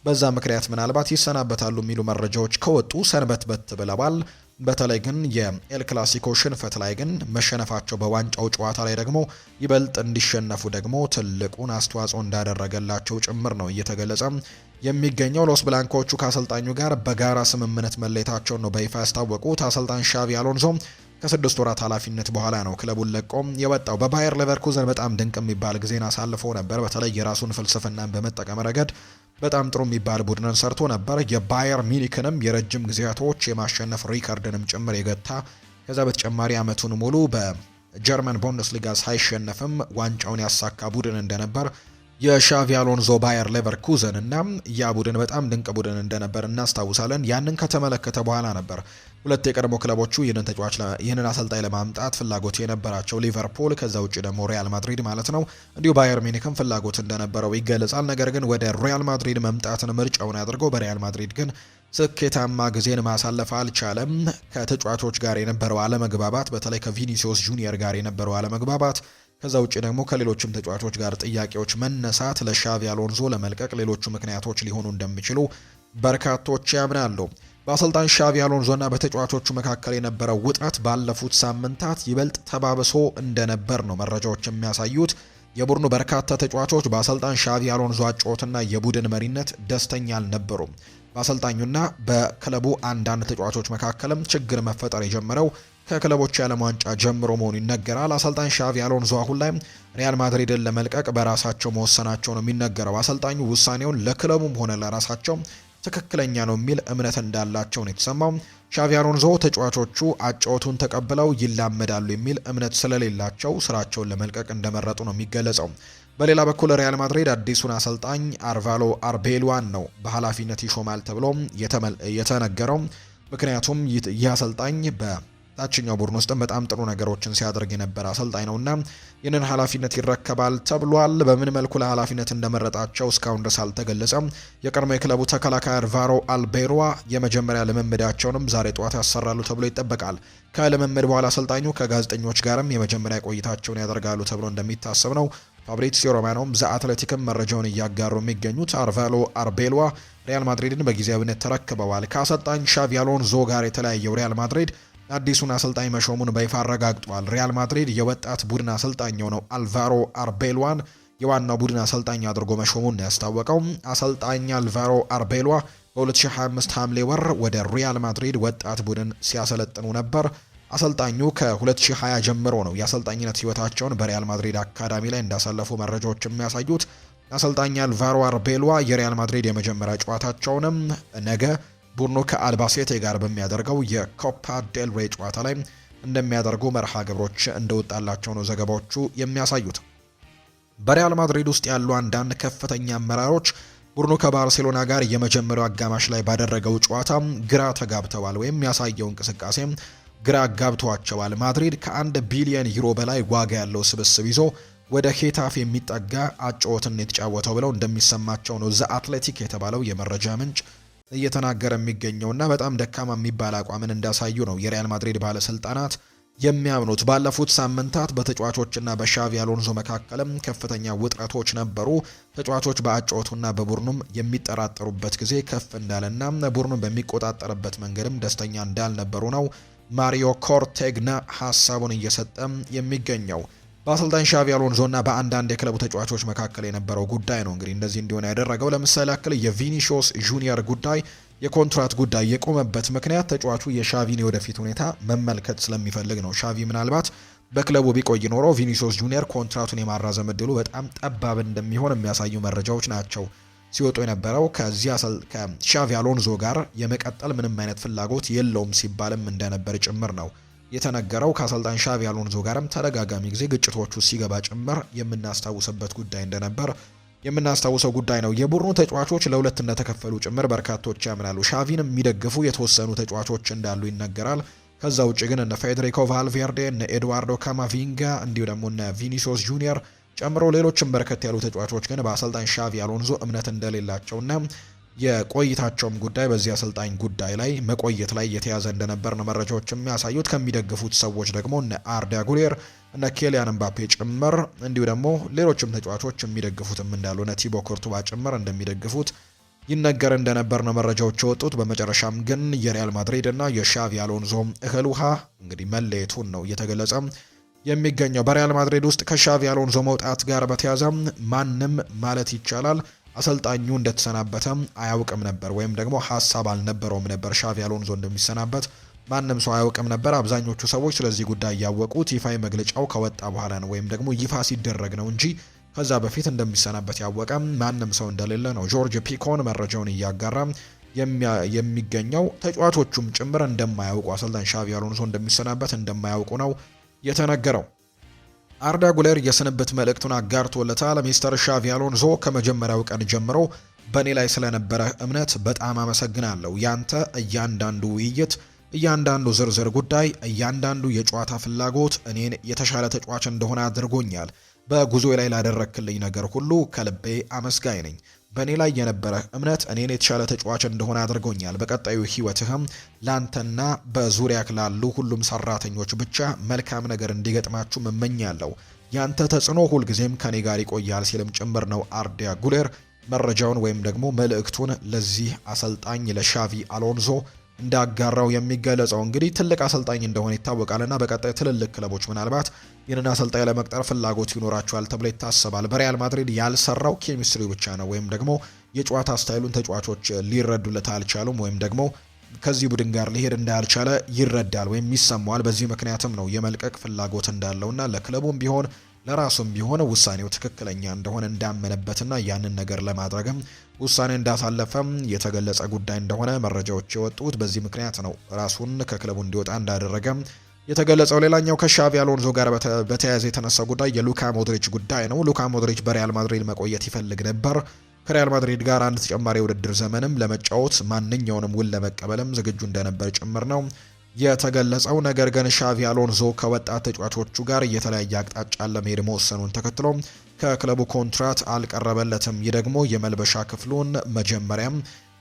በዛ ምክንያት ምናልባት ይሰናበታሉ የሚሉ መረጃዎች ከወጡ ሰንበትበት ብለዋል። በተለይ ግን የኤል ክላሲኮ ሽንፈት ላይ ግን መሸነፋቸው በዋንጫው ጨዋታ ላይ ደግሞ ይበልጥ እንዲሸነፉ ደግሞ ትልቁን አስተዋጽኦ እንዳደረገላቸው ጭምር ነው እየተገለጸ የሚገኘው። ሎስ ብላንኮቹ ከአሰልጣኙ ጋር በጋራ ስምምነት መለየታቸውን ነው በይፋ ያስታወቁት። አሰልጣኝ ሻቪ አሎንዞ ከ6 ወራት ኃላፊነት በኋላ ነው ክለቡን ለቆም የወጣው። በባየር ሌቨርኩዘን በጣም ድንቅ የሚባል ጊዜን አሳልፎ ነበር። በተለይ የራሱን ፍልስፍናን በመጠቀም ረገድ በጣም ጥሩ የሚባል ቡድንን ሰርቶ ነበር። የባየር ሚኒክንም የረጅም ጊዜያቶች የማሸነፍ ሪከርድንም ጭምር የገታ፣ ከዛ በተጨማሪ ዓመቱን ሙሉ በጀርመን ቡንደስሊጋ ሳይሸነፍም ዋንጫውን ያሳካ ቡድን እንደነበር የሻቪ አሎንዞ ባየር ሌቨርኩዘን እና ያ ቡድን በጣም ድንቅ ቡድን እንደነበር እናስታውሳለን። ያንን ከተመለከተ በኋላ ነበር 2 የቀድሞ ክለቦቹ ይህንን አሰልጣኝ ለማምጣት ፍላጎት የነበራቸው፣ ሊቨርፑል፣ ከዛ ውጭ ደግሞ ሪያል ማድሪድ ማለት ነው። እንዲሁ ባየር ሚኒክም ፍላጎት እንደነበረው ይገለጻል። ነገር ግን ወደ ሪያል ማድሪድ መምጣትን ምርጫውን ያደርገው በሪያል ማድሪድ ግን ስኬታማ ጊዜን ማሳለፍ አልቻለም። ከተጫዋቾች ጋር የነበረው አለመግባባት፣ በተለይ ከቪኒሲዮስ ጁኒየር ጋር የነበረው አለመግባባት፣ ከዛ ውጭ ደግሞ ከሌሎችም ተጫዋቾች ጋር ጥያቄዎች መነሳት ለሻቪ አሎንዞ ለመልቀቅ ሌሎቹ ምክንያቶች ሊሆኑ እንደሚችሉ በርካቶች ያምናሉ። በአሰልጣኝ ሻቪ አሎንዞና በተጫዋቾቹ መካከል የነበረው ውጥረት ባለፉት ሳምንታት ይበልጥ ተባብሶ እንደነበር ነው መረጃዎች የሚያሳዩት። የቡድኑ በርካታ ተጫዋቾች በአሰልጣኝ ሻቪ አሎንዞ አጨዋወትና የቡድን መሪነት ደስተኛ አልነበሩም። በአሰልጣኙና በክለቡ አንዳንድ ተጫዋቾች መካከልም ችግር መፈጠር የጀመረው ከክለቦች የዓለም ዋንጫ ጀምሮ መሆኑ ይነገራል። አሰልጣኝ ሻቪ አሎንዞ አሁን ላይ ሪያል ማድሪድን ለመልቀቅ በራሳቸው መወሰናቸው ነው የሚነገረው። አሰልጣኙ ውሳኔውን ለክለቡም ሆነ ለራሳቸው ትክክለኛ ነው የሚል እምነት እንዳላቸው ነው የተሰማው። ሻቪ አሎንዞ ተጫዋቾቹ አጨዋወቱን ተቀብለው ይላመዳሉ የሚል እምነት ስለሌላቸው ስራቸውን ለመልቀቅ እንደመረጡ ነው የሚገለጸው። በሌላ በኩል ሪያል ማድሪድ አዲሱን አሰልጣኝ አልቫሮ አርቤሎዋን ነው በኃላፊነት ይሾማል ተብሎ የተነገረው። ምክንያቱም ይህ አሰልጣኝ በታችኛው ቡድን ውስጥም በጣም ጥሩ ነገሮችን ሲያደርግ የነበረ አሰልጣኝ ነውና ይህንን ኃላፊነት ይረከባል ተብሏል። በምን መልኩ ለኃላፊነት እንደመረጣቸው እስካሁን ድረስ አልተገለጸም። የቀድሞ የክለቡ ተከላካይ አልቫሮ አርቤሎዋ የመጀመሪያ ልምምዳቸውንም ዛሬ ጠዋት ያሰራሉ ተብሎ ይጠበቃል። ከልምምድ በኋላ አሰልጣኙ ከጋዜጠኞች ጋርም የመጀመሪያ ቆይታቸውን ያደርጋሉ ተብሎ እንደሚታሰብ ነው ፋብሪዚዮ ሮማኖም ዘ አትሌቲክም መረጃውን እያጋሩ የሚገኙት። አልቫሮ አርቤሎዋ ሪያል ማድሪድን በጊዜያዊነት ተረክበዋል። ከአሰልጣኝ ሻቪ አሎንዞ ጋር የተለያየው ሪያል ማድሪድ አዲሱን አሰልጣኝ መሾሙን በይፋ አረጋግጧል። ሪያል ማድሪድ የወጣት ቡድን አሰልጣኝ ነው አልቫሮ አርቤሎዋን የዋናው ቡድን አሰልጣኝ አድርጎ መሾሙን ያስታወቀው። አሰልጣኝ አልቫሮ አርቤሎዋ በ2025 ሐምሌ ወር ወደ ሪያል ማድሪድ ወጣት ቡድን ሲያሰለጥኑ ነበር። አሰልጣኙ ከ2020 ጀምሮ ነው የአሰልጣኝነት ህይወታቸውን በሪያል ማድሪድ አካዳሚ ላይ እንዳሳለፉ መረጃዎች የሚያሳዩት። አሰልጣኝ አልቫሮ አርቤሎዋ የሪያል ማድሪድ የመጀመሪያ ጨዋታቸውንም ነገ ቡድኑ ከአልባሴቴ ጋር በሚያደርገው የኮፓ ዴል ሬይ ጨዋታ ላይ እንደሚያደርጉ መርሃ ግብሮች እንደወጣላቸው ነው ዘገባዎቹ የሚያሳዩት። በሪያል ማድሪድ ውስጥ ያሉ አንዳንድ ከፍተኛ አመራሮች ቡድኑ ከባርሴሎና ጋር የመጀመሪያው አጋማሽ ላይ ባደረገው ጨዋታ ግራ ተጋብተዋል ወይም ያሳየው እንቅስቃሴ ግራ ጋብቷቸዋል። ማድሪድ ከ1 ቢሊዮን ዩሮ በላይ ዋጋ ያለው ስብስብ ይዞ ወደ ሄታፍ የሚጠጋ አጨዋወትን የተጫወተው ብለው እንደሚሰማቸው ነው ዘ አትሌቲክ የተባለው የመረጃ ምንጭ እየተናገረ የሚገኘውና በጣም ደካማ የሚባል አቋምን እንዳሳዩ ነው የሪያል ማድሪድ ባለስልጣናት የሚያምኑት። ባለፉት ሳምንታት በተጫዋቾችና በሻቪ አሎንዞ መካከልም ከፍተኛ ውጥረቶች ነበሩ። ተጫዋቾች በአጨዋወቱና በቡድኑም የሚጠራጠሩበት ጊዜ ከፍ እንዳለና ቡድኑን በሚቆጣጠርበት መንገድም ደስተኛ እንዳልነበሩ ነው ማሪዮ ኮርቴግና ሀሳቡን እየሰጠ የሚገኘው። በአሰልጣኝ ሻቪ አሎንዞና በአንዳንድ የክለቡ ተጫዋቾች መካከል የነበረው ጉዳይ ነው እንግዲህ እንደዚህ እንዲሆን ያደረገው። ለምሳሌ ያክል የቪኒሲዮስ ጁኒየር ጉዳይ፣ የኮንትራት ጉዳይ የቆመበት ምክንያት ተጫዋቹ የሻቪን የወደፊት ሁኔታ መመልከት ስለሚፈልግ ነው። ሻቪ ምናልባት በክለቡ ቢቆይ ኖሮ ቪኒሲዮስ ጁኒየር ኮንትራቱን የማራዘም እድሉ በጣም ጠባብ እንደሚሆን የሚያሳዩ መረጃዎች ናቸው ሲወጡ የነበረው። ከሻቪ አሎንዞ ጋር የመቀጠል ምንም አይነት ፍላጎት የለውም ሲባልም እንደነበር ጭምር ነው የተነገረው። ከአሰልጣኝ ሻቪ አሎንዞ ጋርም ተደጋጋሚ ጊዜ ግጭቶቹ ሲገባ ጭምር የምናስታውስበት ጉዳይ እንደነበር የምናስታውሰው ጉዳይ ነው። የቡድኑ ተጫዋቾች ለሁለት እንደተከፈሉ ጭምር በርካቶች ያምናሉ። ሻቪን የሚደግፉ የተወሰኑ ተጫዋቾች እንዳሉ ይነገራል። ከዛ ውጭ ግን እነ ፌዴሪኮ ቫልቬርዴ፣ እነ ኤድዋርዶ ካማቪንጋ እንዲሁ ደግሞ እነ ቪኒሲዮስ ጁኒየር ጨምሮ ሌሎችም በርከት ያሉ ተጫዋቾች ግን በአሰልጣኝ ሻቪ አሎንዞ እምነት እንደሌላቸውና የቆይታቸውም ጉዳይ በዚህ አሰልጣኝ ጉዳይ ላይ መቆየት ላይ የተያዘ እንደነበር ነው መረጃዎች የሚያሳዩት። ከሚደግፉት ሰዎች ደግሞ እነ አርዳ ጉሌር፣ እነ ኬሊያን ምባፔ ጭምር እንዲሁ ደግሞ ሌሎችም ተጫዋቾች የሚደግፉትም እንዳሉ እነ ቲቦ ኮርቱባ ጭምር እንደሚደግፉት ይነገር እንደነበር ነው መረጃዎች የወጡት። በመጨረሻም ግን የሪያል ማድሪድ እና የሻቪ አሎንዞ እህል ውሃ እንግዲህ መለየቱን ነው እየተገለጸ የሚገኘው። በሪያል ማድሪድ ውስጥ ከሻቪ አሎንዞ መውጣት ጋር በተያያዘ ማንም ማለት ይቻላል አሰልጣኙ እንደተሰናበተ አያውቅም ነበር ወይም ደግሞ ሀሳብ አልነበረውም ነበር። ሻቪ አሎንዞ እንደሚሰናበት ማንም ሰው አያውቅም ነበር። አብዛኞቹ ሰዎች ስለዚህ ጉዳይ ያወቁት ይፋዊ መግለጫው ከወጣ በኋላ ነው ወይም ደግሞ ይፋ ሲደረግ ነው እንጂ ከዛ በፊት እንደሚሰናበት ያወቀ ማንም ሰው እንደሌለ ነው ጆርጅ ፒኮን መረጃውን እያጋራ የሚገኘው። ተጫዋቾቹም ጭምር እንደማያውቁ አሰልጣኝ ሻቪ አሎንዞ እንደሚሰናበት እንደማያውቁ ነው የተነገረው። አርዳ ጉሌር የስንብት መልእክቱን አጋርቶለታል። ሚስተር ሻቪ አሎንዞ ከመጀመሪያው ቀን ጀምሮ በእኔ ላይ ስለነበረ እምነት በጣም አመሰግናለሁ። ያንተ እያንዳንዱ ውይይት፣ እያንዳንዱ ዝርዝር ጉዳይ፣ እያንዳንዱ የጨዋታ ፍላጎት እኔን የተሻለ ተጫዋች እንደሆነ አድርጎኛል። በጉዞ ላይ ላደረክልኝ ነገር ሁሉ ከልቤ አመስጋኝ ነኝ። በእኔ ላይ የነበረ እምነት እኔን የተሻለ ተጫዋች እንደሆነ አድርጎኛል። በቀጣዩ ህይወትህም ላንተና በዙሪያ ላሉ ሁሉም ሰራተኞች ብቻ መልካም ነገር እንዲገጥማችሁ እመኛለሁ። ያንተ ተጽዕኖ ሁልጊዜም ከኔ ጋር ይቆያል ሲልም ጭምር ነው አርዳ ጉሌር መረጃውን ወይም ደግሞ መልእክቱን ለዚህ አሰልጣኝ ለሻቪ አሎንዞ እንዳጋራው የሚገለጸው። እንግዲህ ትልቅ አሰልጣኝ እንደሆነ ይታወቃልና በቀጣይ ትልልቅ ክለቦች ምናልባት ይህንን አሰልጣኝ ለመቅጠር ፍላጎት ይኖራቸዋል ተብሎ ይታሰባል። በሪያል ማድሪድ ያልሰራው ኬሚስትሪ ብቻ ነው ወይም ደግሞ የጨዋታ ስታይሉን ተጫዋቾች ሊረዱለት አልቻሉም ወይም ደግሞ ከዚህ ቡድን ጋር ሊሄድ እንዳልቻለ ይረዳል ወይም ይሰማዋል። በዚህ ምክንያትም ነው የመልቀቅ ፍላጎት እንዳለውና ለክለቡም ቢሆን ለራሱም ቢሆን ውሳኔው ትክክለኛ እንደሆነ እንዳመነበትና ያንን ነገር ለማድረግም ውሳኔ እንዳሳለፈም የተገለጸ ጉዳይ እንደሆነ መረጃዎች የወጡት በዚህ ምክንያት ነው ራሱን ከክለቡ እንዲወጣ እንዳደረገ የተገለጸው። ሌላኛው ከሻቪ አሎንዞ ጋር በተያያዘ የተነሳ ጉዳይ የሉካ ሞድሪች ጉዳይ ነው። ሉካ ሞድሪች በሪያል ማድሪድ መቆየት ይፈልግ ነበር። ከሪያል ማድሪድ ጋር አንድ ተጨማሪ የውድድር ዘመንም ለመጫወት ማንኛውንም ውል ለመቀበልም ዝግጁ እንደነበር ጭምር ነው የተገለጸው። ነገር ግን ሻቪ አሎንዞ ከወጣት ተጫዋቾቹ ጋር የተለያየ አቅጣጫ ለመሄድ መወሰኑን ተከትሎ ከክለቡ ኮንትራት አልቀረበለትም። ይህ ደግሞ የመልበሻ ክፍሉን መጀመሪያም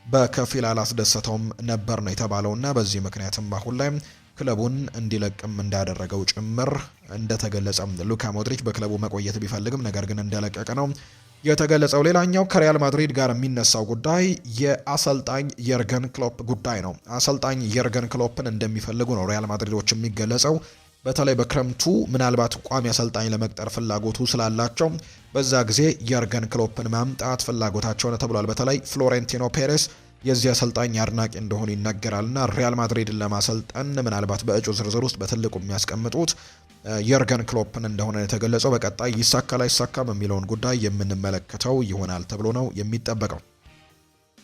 በከፊል አላስደሰተውም ነበር ነው የተባለውና በዚህ ምክንያትም አሁን ላይ ክለቡን እንዲለቅም እንዳደረገው ጭምር እንደተገለጸ ሉካ ሞድሪች በክለቡ መቆየት ቢፈልግም ነገር ግን እንደለቀቀ ነው የተገለጸው። ሌላኛው ከሪያል ማድሪድ ጋር የሚነሳው ጉዳይ የአሰልጣኝ የርገን ክሎፕ ጉዳይ ነው። አሰልጣኝ የርገን ክሎፕን እንደሚፈልጉ ነው ሪያል ማድሪዶች የሚገለጸው። በተለይ በክረምቱ ምናልባት ቋሚ አሰልጣኝ ለመቅጠር ፍላጎቱ ስላላቸው በዛ ጊዜ የርገን ክሎፕን ማምጣት ፍላጎታቸው ነው ተብሏል። በተለይ ፍሎሬንቲኖ ፔሬስ የዚህ አሰልጣኝ አድናቂ እንደሆኑ ይነገራልና ሪያል ማድሪድን ለማሰልጠን ምናልባት በእጩ ዝርዝር ውስጥ በትልቁ የሚያስቀምጡት የርገን ክሎፕን እንደሆነ የተገለጸው። በቀጣይ ይሳካል አይሳካም የሚለውን ጉዳይ የምንመለከተው ይሆናል ተብሎ ነው የሚጠበቀው።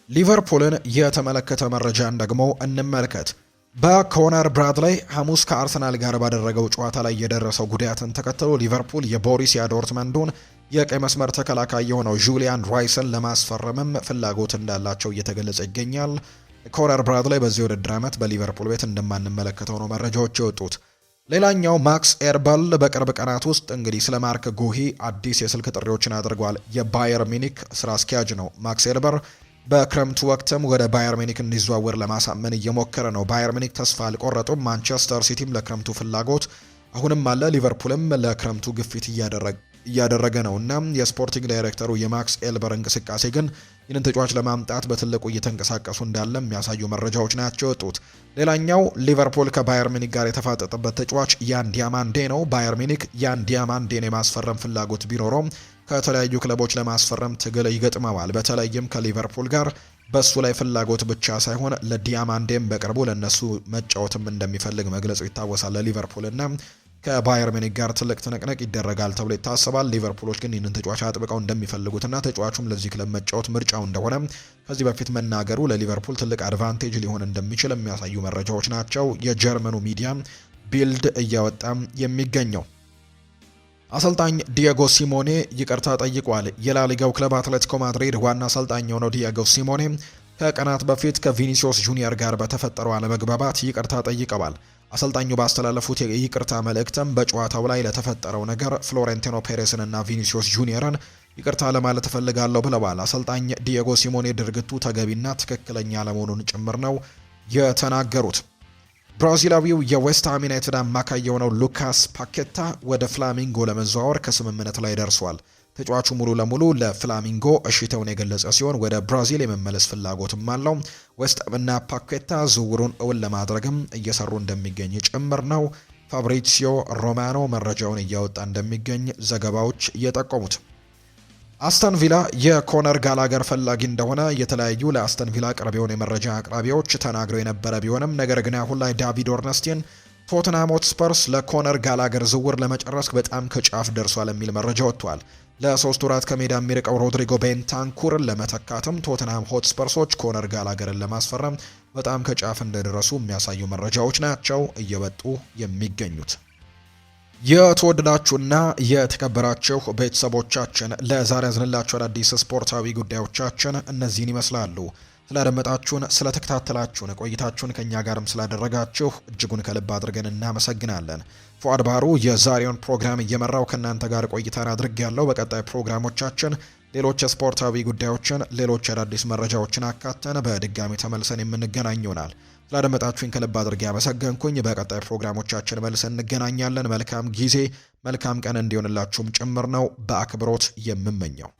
ሊቨርፑልን የተመለከተ መረጃን ደግሞ እንመልከት። በኮነር ብራድላይ ሐሙስ ከአርሰናል ጋር ባደረገው ጨዋታ ላይ የደረሰው ጉዳትን ተከትሎ ሊቨርፑል የቦሩሲያ ዶርትመንዱን የቀይ መስመር ተከላካይ የሆነው ጁሊያን ራይስን ለማስፈረምም ፍላጎት እንዳላቸው እየተገለጸ ይገኛል። ኮነር ብራድላይ በዚህ ውድድር ዓመት በሊቨርፑል ቤት እንደማንመለከተው ነው መረጃዎች የወጡት። ሌላኛው ማክስ ኤርበል በቅርብ ቀናት ውስጥ እንግዲህ ስለ ማርክ ጉሂ አዲስ የስልክ ጥሪዎችን አድርጓል። የባየር ሚኒክ ስራ አስኪያጅ ነው ማክስ ኤርበል። በክረምቱ ወቅትም ወደ ባየር ሚኒክ እንዲዘዋወር ለማሳመን እየሞከረ ነው። ባየር ሚኒክ ተስፋ አልቆረጡም። ማንቸስተር ሲቲም ለክረምቱ ፍላጎት አሁንም አለ። ሊቨርፑልም ለክረምቱ ግፊት እያደረገ ነው እና የስፖርቲንግ ዳይሬክተሩ የማክስ ኤልበር እንቅስቃሴ ግን ይህንን ተጫዋች ለማምጣት በትልቁ እየተንቀሳቀሱ እንዳለ የሚያሳዩ መረጃዎች ናቸው የወጡት። ሌላኛው ሊቨርፑል ከባየር ሚኒክ ጋር የተፋጠጠበት ተጫዋች ያን ዲያማንዴ ነው። ባየር ሚኒክ ያን ዲያማንዴን የማስፈረም ፍላጎት ቢኖረውም ከተለያዩ ክለቦች ለማስፈረም ትግል ይገጥመዋል። በተለይም ከሊቨርፑል ጋር በሱ ላይ ፍላጎት ብቻ ሳይሆን ለዲያማንዴም በቅርቡ ለነሱ መጫወትም እንደሚፈልግ መግለጹ ይታወሳል። ለሊቨርፑል እና ከባየር ሚኒክ ጋር ትልቅ ትንቅንቅ ይደረጋል ተብሎ ይታሰባል። ሊቨርፑሎች ግን ይህንን ተጫዋች አጥብቀው እንደሚፈልጉትና ተጫዋቹም ለዚህ ክለብ መጫወት ምርጫው እንደሆነ ከዚህ በፊት መናገሩ ለሊቨርፑል ትልቅ አድቫንቴጅ ሊሆን እንደሚችል የሚያሳዩ መረጃዎች ናቸው የጀርመኑ ሚዲያ ቢልድ እያወጣ የሚገኘው። አሰልጣኝ ዲየጎ ሲሞኔ ይቅርታ ጠይቋል። የላሊጋው ክለብ አትሌቲኮ ማድሪድ ዋና አሰልጣኝ የሆነው ዲየጎ ሲሞኔ ከቀናት በፊት ከቪኒሲዮስ ጁኒየር ጋር በተፈጠረው አለመግባባት ይቅርታ ጠይቀዋል። አሰልጣኙ ባስተላለፉት የይቅርታ መልእክትም በጨዋታው ላይ ለተፈጠረው ነገር ፍሎሬንቲኖ ፔሬስን እና ቪኒሲዮስ ጁኒየርን ይቅርታ ለማለት እፈልጋለሁ ብለዋል። አሰልጣኝ ዲየጎ ሲሞኔ ድርጊቱ ተገቢና ትክክለኛ አለመሆኑን ጭምር ነው የተናገሩት። ብራዚላዊው የዌስትሃም ዩናይትድ አማካይ የሆነው ሉካስ ፓኬታ ወደ ፍላሚንጎ ለመዘዋወር ከስምምነት ላይ ደርሷል። ተጫዋቹ ሙሉ ለሙሉ ለፍላሚንጎ እሽታውን የገለጸ ሲሆን ወደ ብራዚል የመመለስ ፍላጎትም አለው። ዌስትሃም እና ፓኬታ ዝውውሩን እውን ለማድረግም እየሰሩ እንደሚገኝ ጭምር ነው ፋብሪሲዮ ሮማኖ መረጃውን እያወጣ እንደሚገኝ ዘገባዎች እየጠቆሙት። አስተን ቪላ የኮነር ጋላገር ፈላጊ እንደሆነ የተለያዩ ለአስተን ቪላ ቅርብ የሆኑ የመረጃ አቅራቢዎች ተናግረው የነበረ ቢሆንም ነገር ግን አሁን ላይ ዳቪድ ኦርነስቲን ቶተንሃም ሆትስፐርስ ለኮነር ጋላገር ዝውውር ለመጨረስ በጣም ከጫፍ ደርሷል የሚል መረጃ ወጥቷል። ለ3 ወራት ከሜዳ የሚርቀው ሮድሪጎ ቤንታንኩርን ለመተካትም ቶተንሃም ሆትስፐርሶች ኮነር ጋላገርን ለማስፈረም በጣም ከጫፍ እንደደረሱ የሚያሳዩ መረጃዎች ናቸው እየወጡ የሚገኙት። የተወደዳችሁና የተከበራችሁ ቤተሰቦቻችን ለዛሬ ያዝንላችሁ አዳዲስ ስፖርታዊ ጉዳዮቻችን እነዚህን ይመስላሉ። ስላደመጣችሁን፣ ስለተከታተላችሁን፣ ቆይታችሁን ከኛ ጋርም ስላደረጋችሁ እጅጉን ከልብ አድርገን እናመሰግናለን። ፉአድ ባህሩ የዛሬውን ፕሮግራም እየመራው ከእናንተ ጋር ቆይታን አድርጌያለሁ። በቀጣይ ፕሮግራሞቻችን ሌሎች ስፖርታዊ ጉዳዮችን፣ ሌሎች አዳዲስ መረጃዎችን አካተን በድጋሚ ተመልሰን የምንገናኝ ይሆናል። ስላደመጣችሁኝ ከልብ አድርጌ ያመሰገንኩኝ። በቀጣይ ፕሮግራሞቻችን መልሰን እንገናኛለን። መልካም ጊዜ፣ መልካም ቀን እንዲሆንላችሁም ጭምር ነው በአክብሮት የምመኘው።